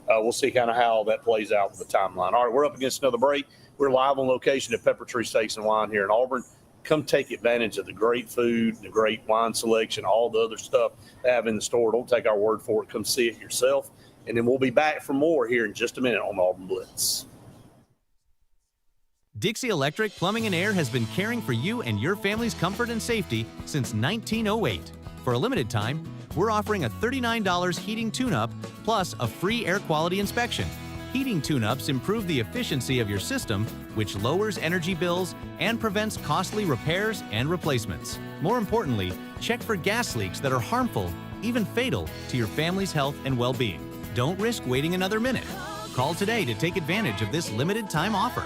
we'll see kind of how that plays out with the timeline. All right, we're up against another break. We're live on location at Pepper Tree Steaks and Wine here in Auburn. Come take advantage of the great food, the great wine selection, all the other stuff they have in the store. Don't take our word for it. Come see it yourself. And then we'll be back for more here in just a minute on Auburn Blitz. Dixie Electric Plumbing and Air has been caring for you and your family's comfort and safety since 1908. For a limited time, we're offering a $39 heating tune-up plus a free air quality inspection. Heating tune-ups improve the efficiency of your system, which lowers energy bills and prevents costly repairs and replacements. More importantly, check for gas leaks that are harmful, even fatal, to your family's health and well-being. Don't risk waiting another minute. Call today to take advantage of this limited time offer.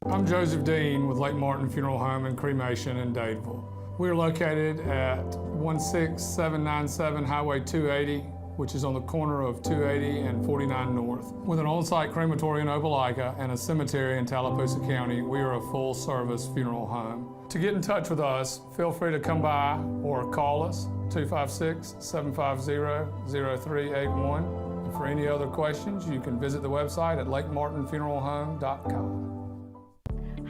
I'm Joseph Dean with Lake Martin Funeral Home and Cremation in Dadeville. We are located at 16797 Highway 280, which is on the corner of 280 and 49 North. With an on-site crematory in Opelika and a cemetery in Tallapoosa County, we are a full-service funeral home. To get in touch with us, feel free to come by or call us, 256-750-0381. And for any other questions, you can visit the website at lakemartinfuneralhome.com.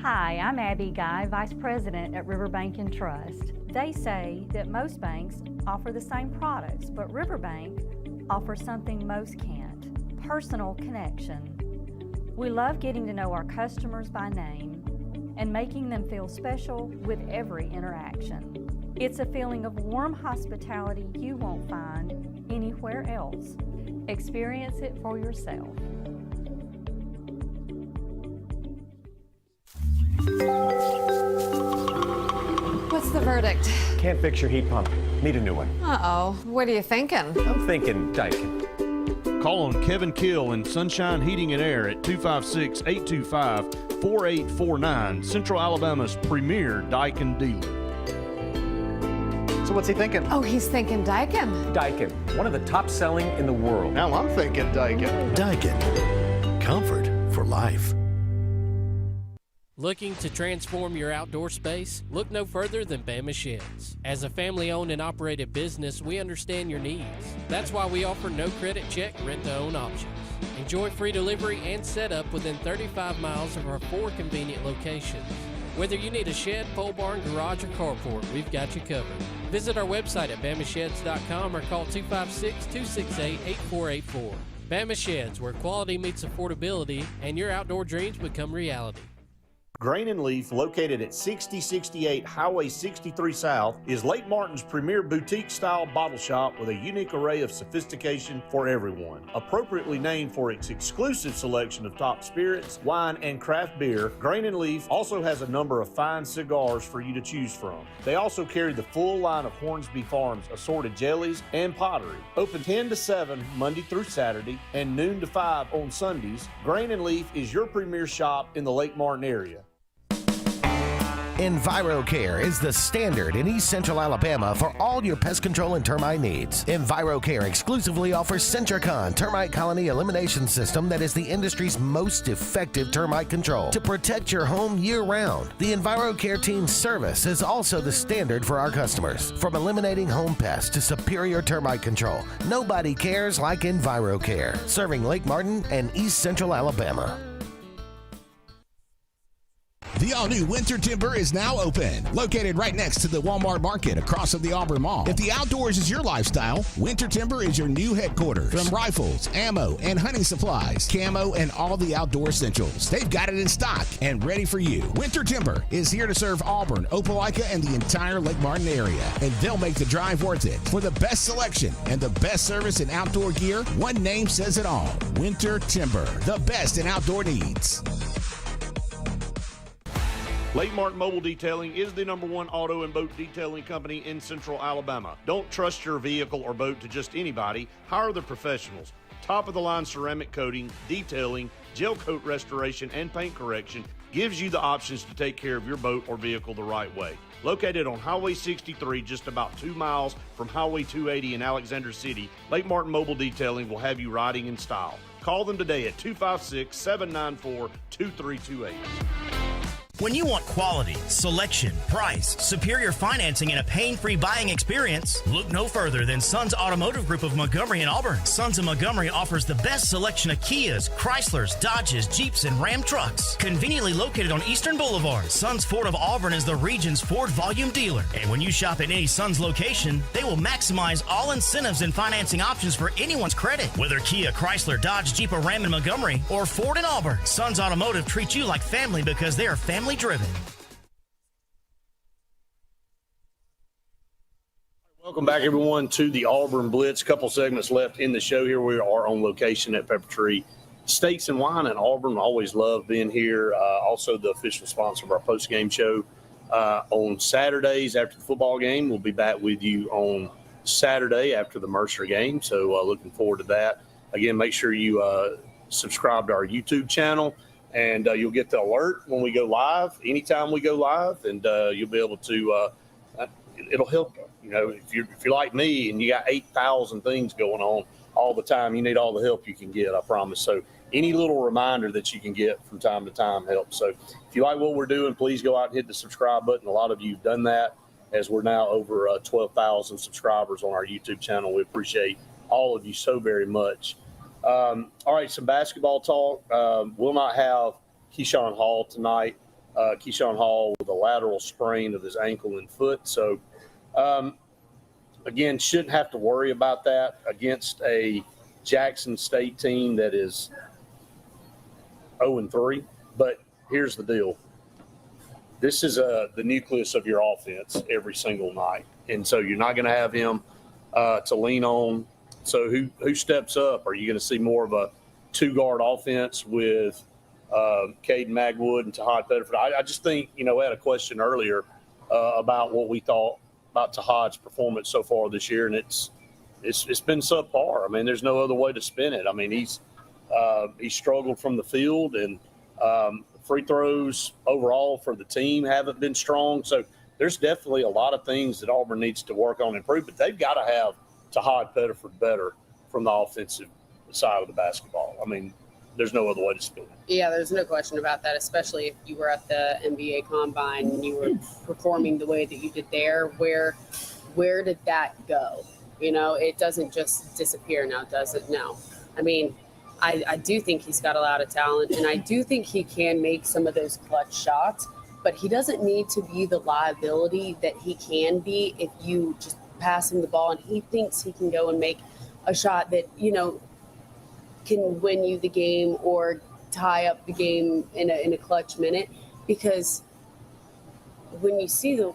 Hi, I'm Abby Guy, Vice President at Riverbank and Trust. They say that most banks offer the same products, but Riverbank offers something most can't: personal connection. We love getting to know our customers by name and making them feel special with every interaction. It's a feeling of warm hospitality you won't find anywhere else. Experience it for yourself. What's the verdict? Can't fix your heat pump. Need a new one. Uh-oh. What are you thinking? I'm thinking Daikin. Call on Kevin Kill in Sunshine Heating and Air at 256-825-4849, Central Alabama's premier Daikin dealer. So what's he thinking? Oh, he's thinking Daikin. Daikin, one of the top selling in the world. Now I'm thinking Daikin. Daikin. Comfort for life. Looking to transform your outdoor space? Look no further than Bama Sheds. As a family-owned and operated business, we understand your needs. That's why we offer no credit check, rent-to-own options. Enjoy free delivery and setup within 35 miles of our 4 convenient locations. Whether you need a shed, pole barn, garage, or carport, we've got you covered. Visit our website at bamasheds.com or call 256-268-8484. Bama Sheds, where quality meets affordability and your outdoor dreams become reality. Grain and Leaf, located at 6068 Highway 63 South, is Lake Martin's premier boutique-style bottle shop with a unique array of sophistication for everyone. Appropriately named for its exclusive selection of top spirits, wine, and craft beer, Grain and Leaf also has a number of fine cigars for you to choose from. They also carry the full line of Hornsby Farms assorted jellies and pottery. Open 10 to 7 Monday through Saturday and noon to 5 on Sundays, Grain and Leaf is your premier shop in the Lake Martin area. EnviroCare is the standard in East Central Alabama for all your pest control and termite needs. EnviroCare exclusively offers Centricon termite colony elimination system that is the industry's most effective termite control to protect your home year-round. The EnviroCare team's service is also the standard for our customers. From eliminating home pests to superior termite control, nobody cares like EnviroCare, serving Lake Martin and East Central Alabama. The all-new Winter Timber is now open, located right next to the Walmart Market across from the Auburn Mall. If the outdoors is your lifestyle, Winter Timber is your new headquarters. From rifles, ammo, and hunting supplies, camo, and all the outdoor essentials, they've got it in stock and ready for you. Winter Timber is here to serve Auburn, Opelika, and the entire Lake Martin area, and they'll make the drive worth it. For the best selection and the best service in outdoor gear, one name says it all: Winter Timber, the best in outdoor needs. Lake Martin Mobile Detailing is the #1 auto and boat detailing company in Central Alabama. Don't trust your vehicle or boat to just anybody. Hire the professionals. Top-of-the-line ceramic coating, detailing, gel coat restoration, and paint correction gives you the options to take care of your boat or vehicle the right way. Located on Highway 63, just about 2 miles from Highway 280 in Alexander City, Lake Martin Mobile Detailing will have you riding in style. Call them today at 256-794-2328. When you want quality, selection, price, superior financing, and a pain-free buying experience, look no further than Sons Automotive Group of Montgomery and Auburn. Sons of Montgomery offers the best selection of Kias, Chryslers, Dodges, Jeeps, and Ram trucks. Conveniently located on Eastern Boulevard, Sons Ford of Auburn is the region's Ford volume dealer. And when you shop at any Sons location, they will maximize all incentives and financing options for anyone's credit. Whether Kia, Chrysler, Dodge, Jeep, or Ram in Montgomery, or Ford in Auburn, Sons Automotive treats you like family because they are family driven. Welcome back, everyone, to the Auburn Blitz. Couple segments left in the show here. We are on location at Pepper Tree Steaks and Wine in Auburn. Always love being here. Also the official sponsor of our post-game show. On Saturdays after the football game, we'll be back with you on Saturday after the Mercer game. So looking forward to that. Again, make sure you subscribe to our YouTube channel, and you'll get the alert when we go live, anytime we go live, and you'll be able to it'll help you. You know, if you're like me and you got 8,000 things going on all the time, you need all the help you can get, I promise. So any little reminder that you can get from time to time helps. So if you like what we're doing, please go out and hit the subscribe button. A lot of you have done that, as we're now over 12,000 subscribers on our YouTube channel. We appreciate all of you so very much. All right, some basketball talk. We'll not have Keyshawn Hall tonight. Keyshawn Hall with a lateral sprain of his ankle and foot. So, again, shouldn't have to worry about that against a Jackson State team that is 0-3. But here's the deal. This is the nucleus of your offense every single night. And so you're not going to have him to lean on. So who steps up? Are you going to see more of a two-guard offense with Caden Magwood and Tahad Pettiford? I just think, we had a question earlier about what we thought about Tahad's performance so far this year, and it's been subpar. I mean, there's no other way to spin it. I mean, he's struggled from the field, and free throws overall for the team haven't been strong. So there's definitely a lot of things that Auburn needs to work on and improve, but they've got to have Tahad Pettiford better from the offensive side of the basketball. I mean, there's no other way to spin it. Yeah, there's no question about that, especially if you were at the NBA Combine and you were performing the way that you did there. Where did that go? It doesn't just disappear now, does it? No. I mean, I do think he's got a lot of talent, and I do think he can make some of those clutch shots, but he doesn't need to be the liability that he can be if you just pass him the ball and he thinks he can go and make a shot that, can win you the game or tie up the game in a clutch minute. Because when you see the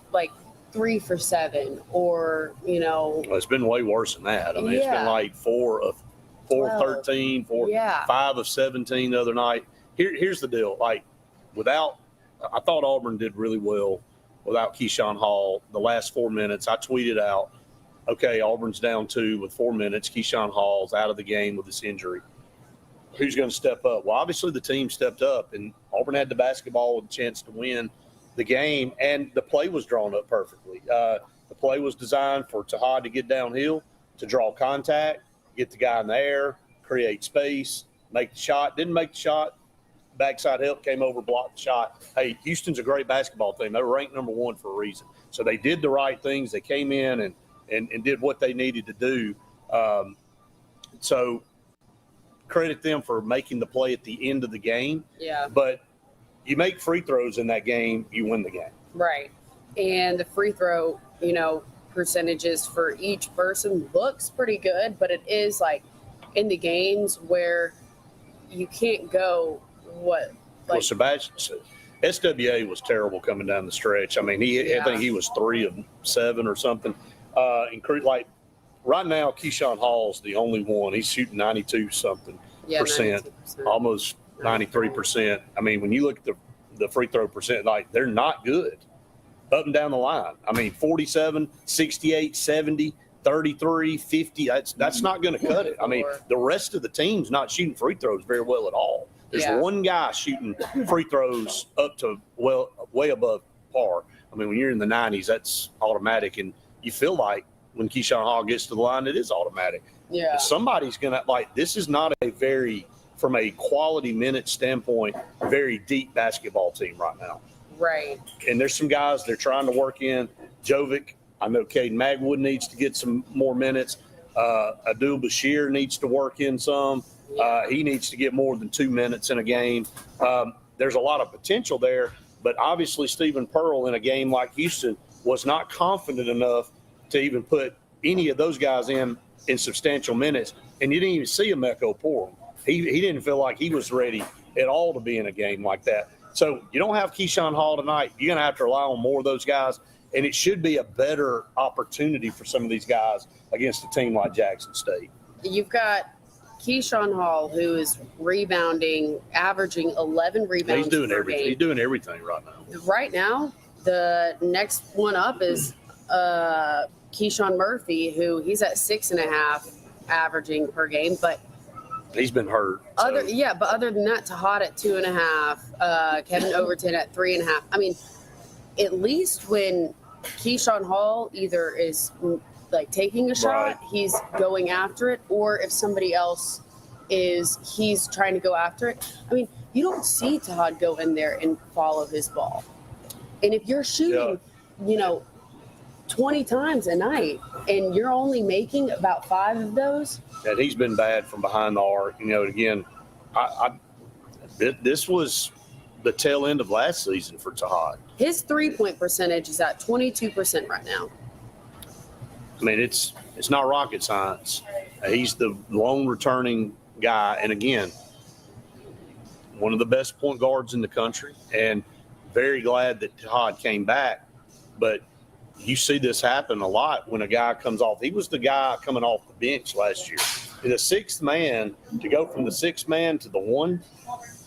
3 for 7 or, Well, it's been way worse than that. I mean, It's been like 4 of 13, 5 of 17 the other night. Here's the deal. I thought Auburn did really well without Keyshawn Hall. The last 4 minutes, I tweeted out, okay, Auburn's down 2 with 4 minutes. Keyshawn Hall's out of the game with this injury. Who's going to step up? Well, obviously the team stepped up, and Auburn had the basketball with a chance to win the game, and the play was drawn up perfectly. The play was designed for Tahad to get downhill, to draw contact, get the guy in the air, create space, make the shot. Didn't make the shot. Backside help came over, blocked the shot. Hey, Houston's a great basketball team. They were ranked number 1 for a reason. So they did the right things. They came in and did what they needed to do. So credit them for making the play at the end of the game. Yeah. But you make free throws in that game, you win the game. Right. And the free throw, percentages for each person looks pretty good, but it is in the games where you can't go Well, Sebastian, SWA was terrible coming down the stretch. I mean, I think he was 3 of 7 or something. Right now, Keyshawn Hall's the only one. He's shooting 92-something percent, 92%. Almost 93%. I mean, when you look at the free throw percent, they're not good up and down the line. I mean, 47, 68, 70, 33, 50. That's not going to cut it. I mean, the rest of the team's not shooting free throws very well at all. There's one guy shooting free throws up to way above par. I mean, when you're in the 90s, that's automatic, and you feel like when Keyshawn Hall gets to the line, it is automatic. Yeah. But somebody's going to this is not from a quality minute standpoint, very deep basketball team right now. Right. And there's some guys they're trying to work in. Jovic, I know Caden Magwood needs to get some more minutes. Abdul Bashir needs to work in some. He needs to get more than 2 minutes in a game. There's a lot of potential there, but obviously Stephen Pearl in a game like Houston was not confident enough to even put any of those guys in substantial minutes. And you didn't even see Emeka Oporu. He didn't feel like he was ready at all to be in a game like that. So you don't have Keyshawn Hall tonight. You're going to have to rely on more of those guys, and it should be a better opportunity for some of these guys against a team like Jackson State. You've got Keyshawn Hall, who is rebounding, averaging 11 rebounds He's doing per everything. game. He's doing everything right now. Right now, the next one up is Keyshawn Murphy, who he's at 6.5 averaging per game, but he's been hurt. Other than that, Tahad at 2.5, Kevin Overton at 3.5. I mean, at least when Keyshawn Hall either is like taking a shot, he's going after it, or if somebody else he's trying to go after it. I mean, you don't see Tahad go in there and follow his ball. And if you're shooting, 20 times a night and you're only making about 5 of those. And he's been bad from behind the arc. Again, this was the tail end of last season for Tahad. His 3-point percentage is at 22% right now. I mean, it's not rocket science. He's the lone returning guy. And again, one of the best point guards in the country, and very glad that Tahad came back. But you see this happen a lot when a guy comes off. He was the guy coming off the bench last year. The sixth man, to go from the sixth man to the one,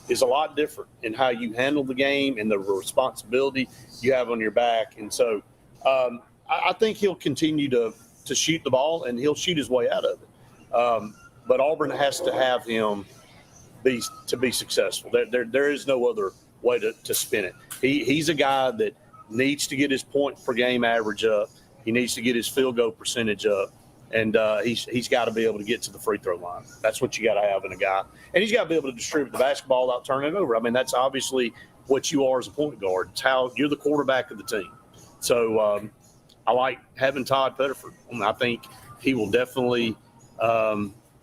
is a lot different in how you handle the game and the responsibility you have on your back. And so I think he'll continue to shoot the ball, and he'll shoot his way out of it. But Auburn has to have him be successful. There is no other way to spin it. He's a guy that needs to get his point per game average up. He needs to get his field goal percentage up. And he's got to be able to get to the free throw line. That's what you got to have in a guy. And he's got to be able to distribute the basketball without turning it over. I mean, that's obviously what you are as a point guard. It's how you're the quarterback of the team. So I like having Todd Pettiford. I think he will definitely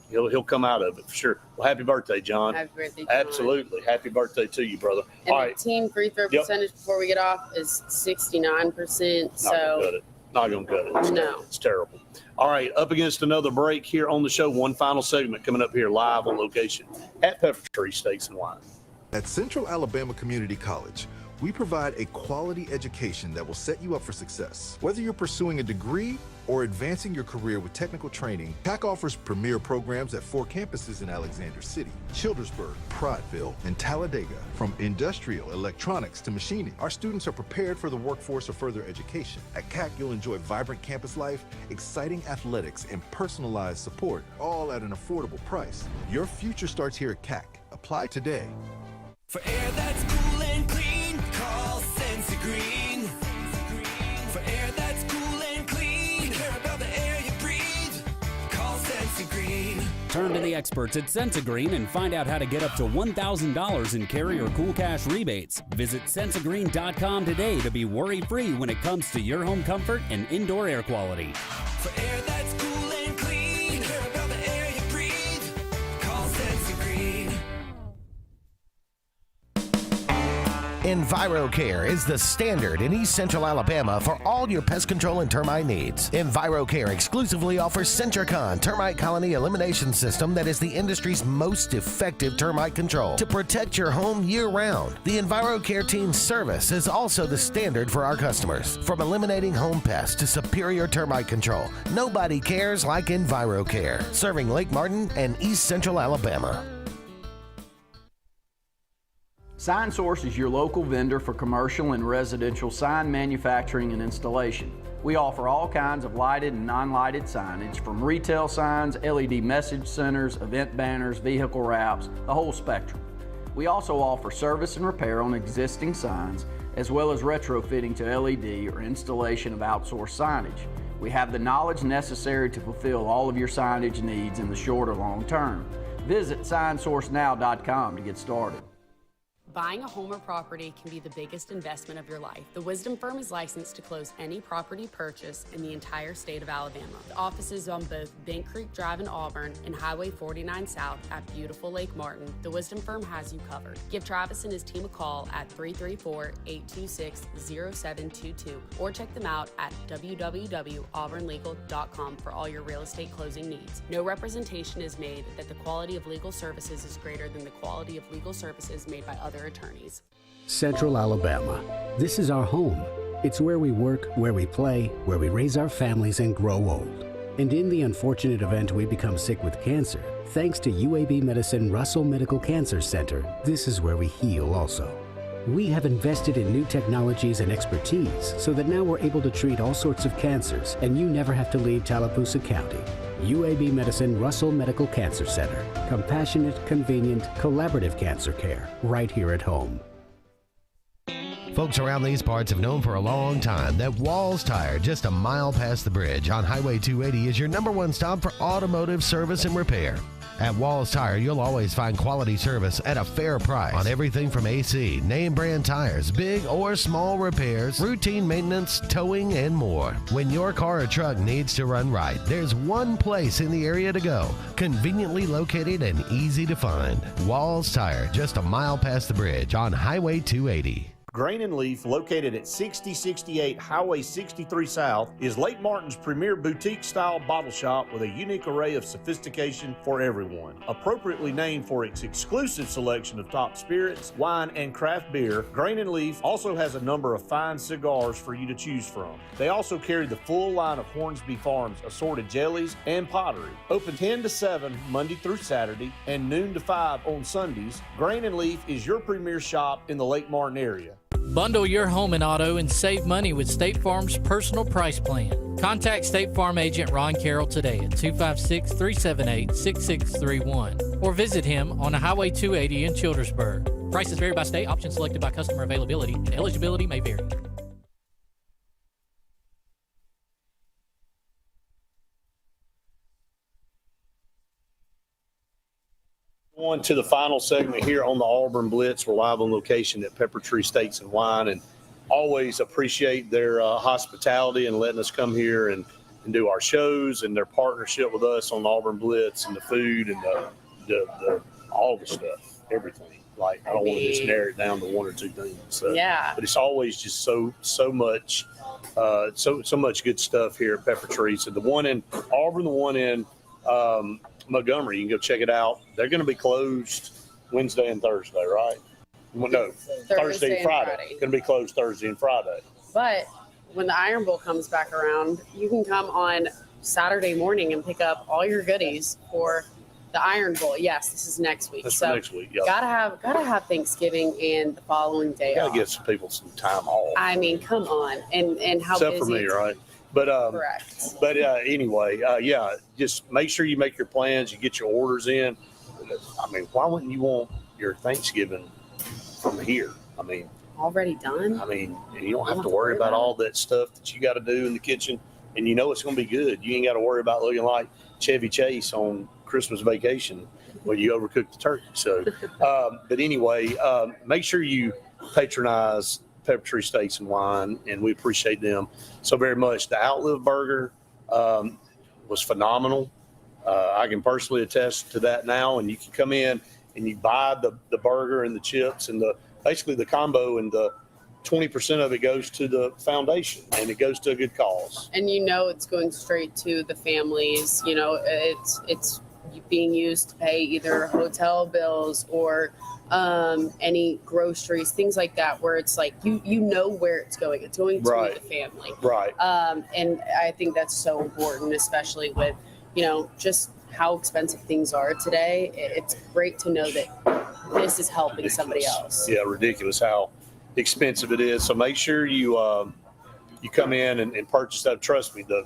he'll come out of it for sure. Well, happy birthday, John. Happy birthday, John. Absolutely. Happy birthday to you, brother. And All the right. team free throw percentage before we get off is 69%. So Not going to cut it. No. It's terrible. All right, up against another break here on the show. One final segment coming up here live on location at Peppertree Steaks and Wine. At Central Alabama Community College, we provide a quality education that will set you up for success. Whether you're pursuing a degree or advancing your career with technical training, TAC offers premier programs at 4 campuses in Alexander City, Childersburg, Prattville, and Talladega. From industrial, electronics to machining, our students are prepared for the workforce or further education. At CAC, you'll enjoy vibrant campus life, exciting athletics, and personalized support, all at an affordable price. Your future starts here at CAC. Apply today. For air that's cool and clean, call Sense Green. For air that's cool and clean, care about the air you breathe, call Sense Green. Turn to the experts at Sensagreen and find out how to get up to $1,000 in carry or cool cash rebates. Visit Sensagreen.com today to be worry-free when it comes to your home comfort and indoor air quality. For air that's cool and clean, care about the air you breathe, call Sense Green. EnviroCare is the standard in East Central Alabama for all your pest control and termite needs. EnviroCare exclusively offers Centricon termite colony elimination system that is the industry's most effective termite control to protect your home year-round. The EnviroCare team's service is also the standard for our customers. From eliminating home pests to superior termite control, nobody cares like EnviroCare, serving Lake Martin and East Central Alabama. Sign Source is your local vendor for commercial and residential sign manufacturing and installation. We offer all kinds of lighted and non-lighted signage, from retail signs, LED message centers, event banners, vehicle wraps, the whole spectrum. We also offer service and repair on existing signs, as well as retrofitting to LED or installation of outsourced signage. We have the knowledge necessary to fulfill all of your signage needs in the short or long term. Visit signsourcenow.com to get started. Buying a home or property can be the biggest investment of your life. The Wisdom Firm is licensed to close any property purchase in the entire state of Alabama. The offices on both Bent Creek Drive in Auburn and Highway 49 South at beautiful Lake Martin. The Wisdom Firm has you covered. Give Travis and his team a call at 334-826-0722 or check them out at www.auburnlegal.com for all your real estate closing needs. No representation is made that the quality of legal services is greater than the quality of legal services made by other attorneys. Central Alabama. This is our home. It's where we work, where we play, where we raise our families and grow old. And in the unfortunate event we become sick with cancer, thanks to UAB Medicine Russell Medical Cancer Center, this is where we heal also. We have invested in new technologies and expertise so that now we're able to treat all sorts of cancers, and you never have to leave Tallapoosa County. UAB Medicine Russell Medical Cancer Center. Compassionate, convenient, collaborative cancer care right here at home. Folks around these parts have known for a long time that Walls Tire, just a mile past the bridge on Highway 280, is your #1 stop for automotive service and repair. At Walls Tire, you'll always find quality service at a fair price on everything from AC, name brand tires, big or small repairs, routine maintenance, towing, and more. When your car or truck needs to run right, there's one place in the area to go, conveniently located and easy to find. Walls Tire, just a mile past the bridge on Highway 280. Grain and Leaf, located at 6068 Highway 63 South, is Lake Martin's premier boutique-style bottle shop with a unique array of sophistication for everyone. Appropriately named for its exclusive selection of top spirits, wine, and craft beer, Grain and Leaf also has a number of fine cigars for you to choose from. They also carry the full line of Hornsby Farms assorted jellies and pottery. Open 10 to 7 Monday through Saturday and noon to 5 on Sundays, Grain and Leaf is your premier shop in the Lake Martin area. Bundle your home and auto and save money with State Farm's personal price plan. Contact State Farm agent Ron Carroll today at 256-378-6631 or visit him on Highway 280 in Childersburg. Prices vary by state, options selected by customer availability, and eligibility may vary. On to the final segment here on the Auburn Blitz. We're live on location at Pepper Tree Steaks and Wine, and always appreciate their hospitality and letting us come here and do our shows, and their partnership with us on the Auburn Blitz, and the food and the all the stuff, everything. Like, I don't want to just narrow it down to one or two things. So, yeah. But it's always just so much good stuff here at Pepper Tree. So the one in Auburn, the one in Montgomery, you can go check it out. They're going to be closed Wednesday and Thursday, right? Well, no, Thursday and Friday. Going to be closed Thursday and Friday. But when the Iron Bowl comes back around, you can come on Saturday morning and pick up all your goodies for the Iron Bowl. Yes, this is next week. That's for next week. Yep. Gotta have Thanksgiving and the following day off. Gotta give some people some time off. I mean, come on, and how except busy for me, right? But correct. But anyway, yeah, just make sure you make your plans. You get your orders in. I mean, why wouldn't you want your Thanksgiving from here? I mean, already done. I mean, you don't have to worry about all that stuff that you got to do in the kitchen, and you know it's going to be good. You ain't got to worry about looking like Chevy Chase on Christmas Vacation when you overcook the turkey. So, but anyway, make sure you patronize Pepper Tree Steaks and Wine, and we appreciate them so very much. The Outlive Burger was phenomenal. I can personally attest to that now, and you can come in and you buy the burger and the chips and basically the combo, and the 20% of it goes to the foundation, and it goes to a good cause. And you know it's going straight to the families. You know, it's being used to pay either hotel bills or any groceries, things like that, where it's like you know where it's going. It's going to the family. Right. And I think that's so important, especially with, you know, just how expensive things are today. It's great to know that this is helping somebody else. Yeah, ridiculous how expensive it is. So make sure you come in and purchase that. Trust me, the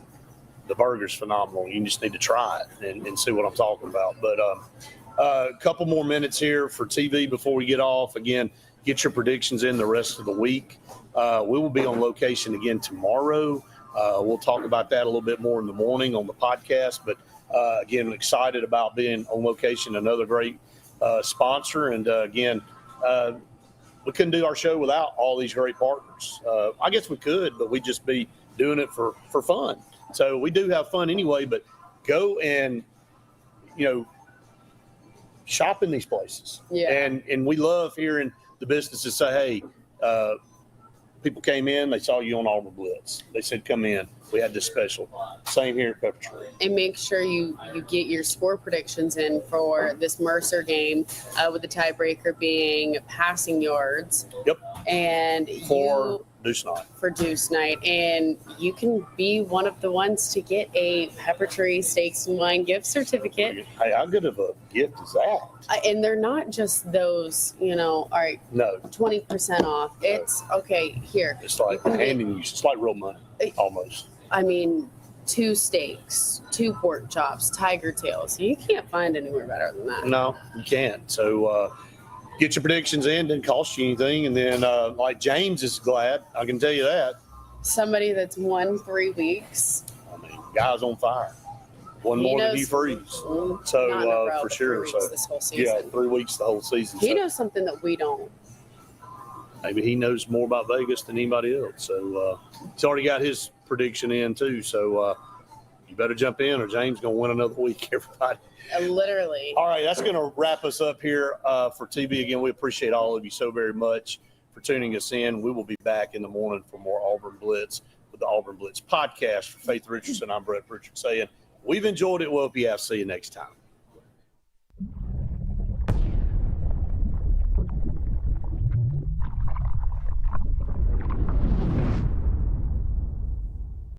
burger's phenomenal. You just need to try it and see what I'm talking about. But a couple more minutes here for TV before we get off. Again, get your predictions in the rest of the week. We will be on location again tomorrow. We'll talk about that a little bit more in the morning on the podcast. But again, excited about being on location. Another great sponsor. And again, we couldn't do our show without all these great partners. I guess we could, but we'd just be doing it for fun. So we do have fun anyway, but go and, you know, shop in these places. Yeah. And we love hearing the businesses say, hey, people came in, they saw you on Auburn Blitz. They said, come in. We had this special. Same here at Pepper Tree. And make sure you get your score predictions in for this Mercer game, with the tiebreaker being passing yards. Yep. And for Deuce night. For Deuce night, and you can be one of the ones to get a Pepper Tree Steaks and Wine gift certificate. Hey, how good of a gift is that? And they're not just those, all right, No. 20% off. It's okay, here. It's like handing you, it's like real money, almost. I mean, 2 steaks, 2 pork chops, tiger tails. You can't find anywhere better than that. No, you can't. So get your predictions in, didn't cost you anything. And then, like James is glad, I can tell you that. Somebody that's won 3 weeks. I mean, guy's on fire. One He more than knows- he frees. Not So in a row, for but sure. 3 So weeks this whole yeah, season. 3 weeks the whole season. He So knows something that we don't. maybe he knows more about Vegas than anybody else. So he's already got his prediction in too. So you better jump in, or James gonna win another week. Everybody. Literally. All right, that's going to wrap us up here for TV. Again, we appreciate all of you so very much for tuning us in. We will be back in the morning for more Auburn Blitz with the Auburn Blitz podcast. For Faith Richardson, I'm Brett Pritchard saying we've enjoyed it. We'll see you next time.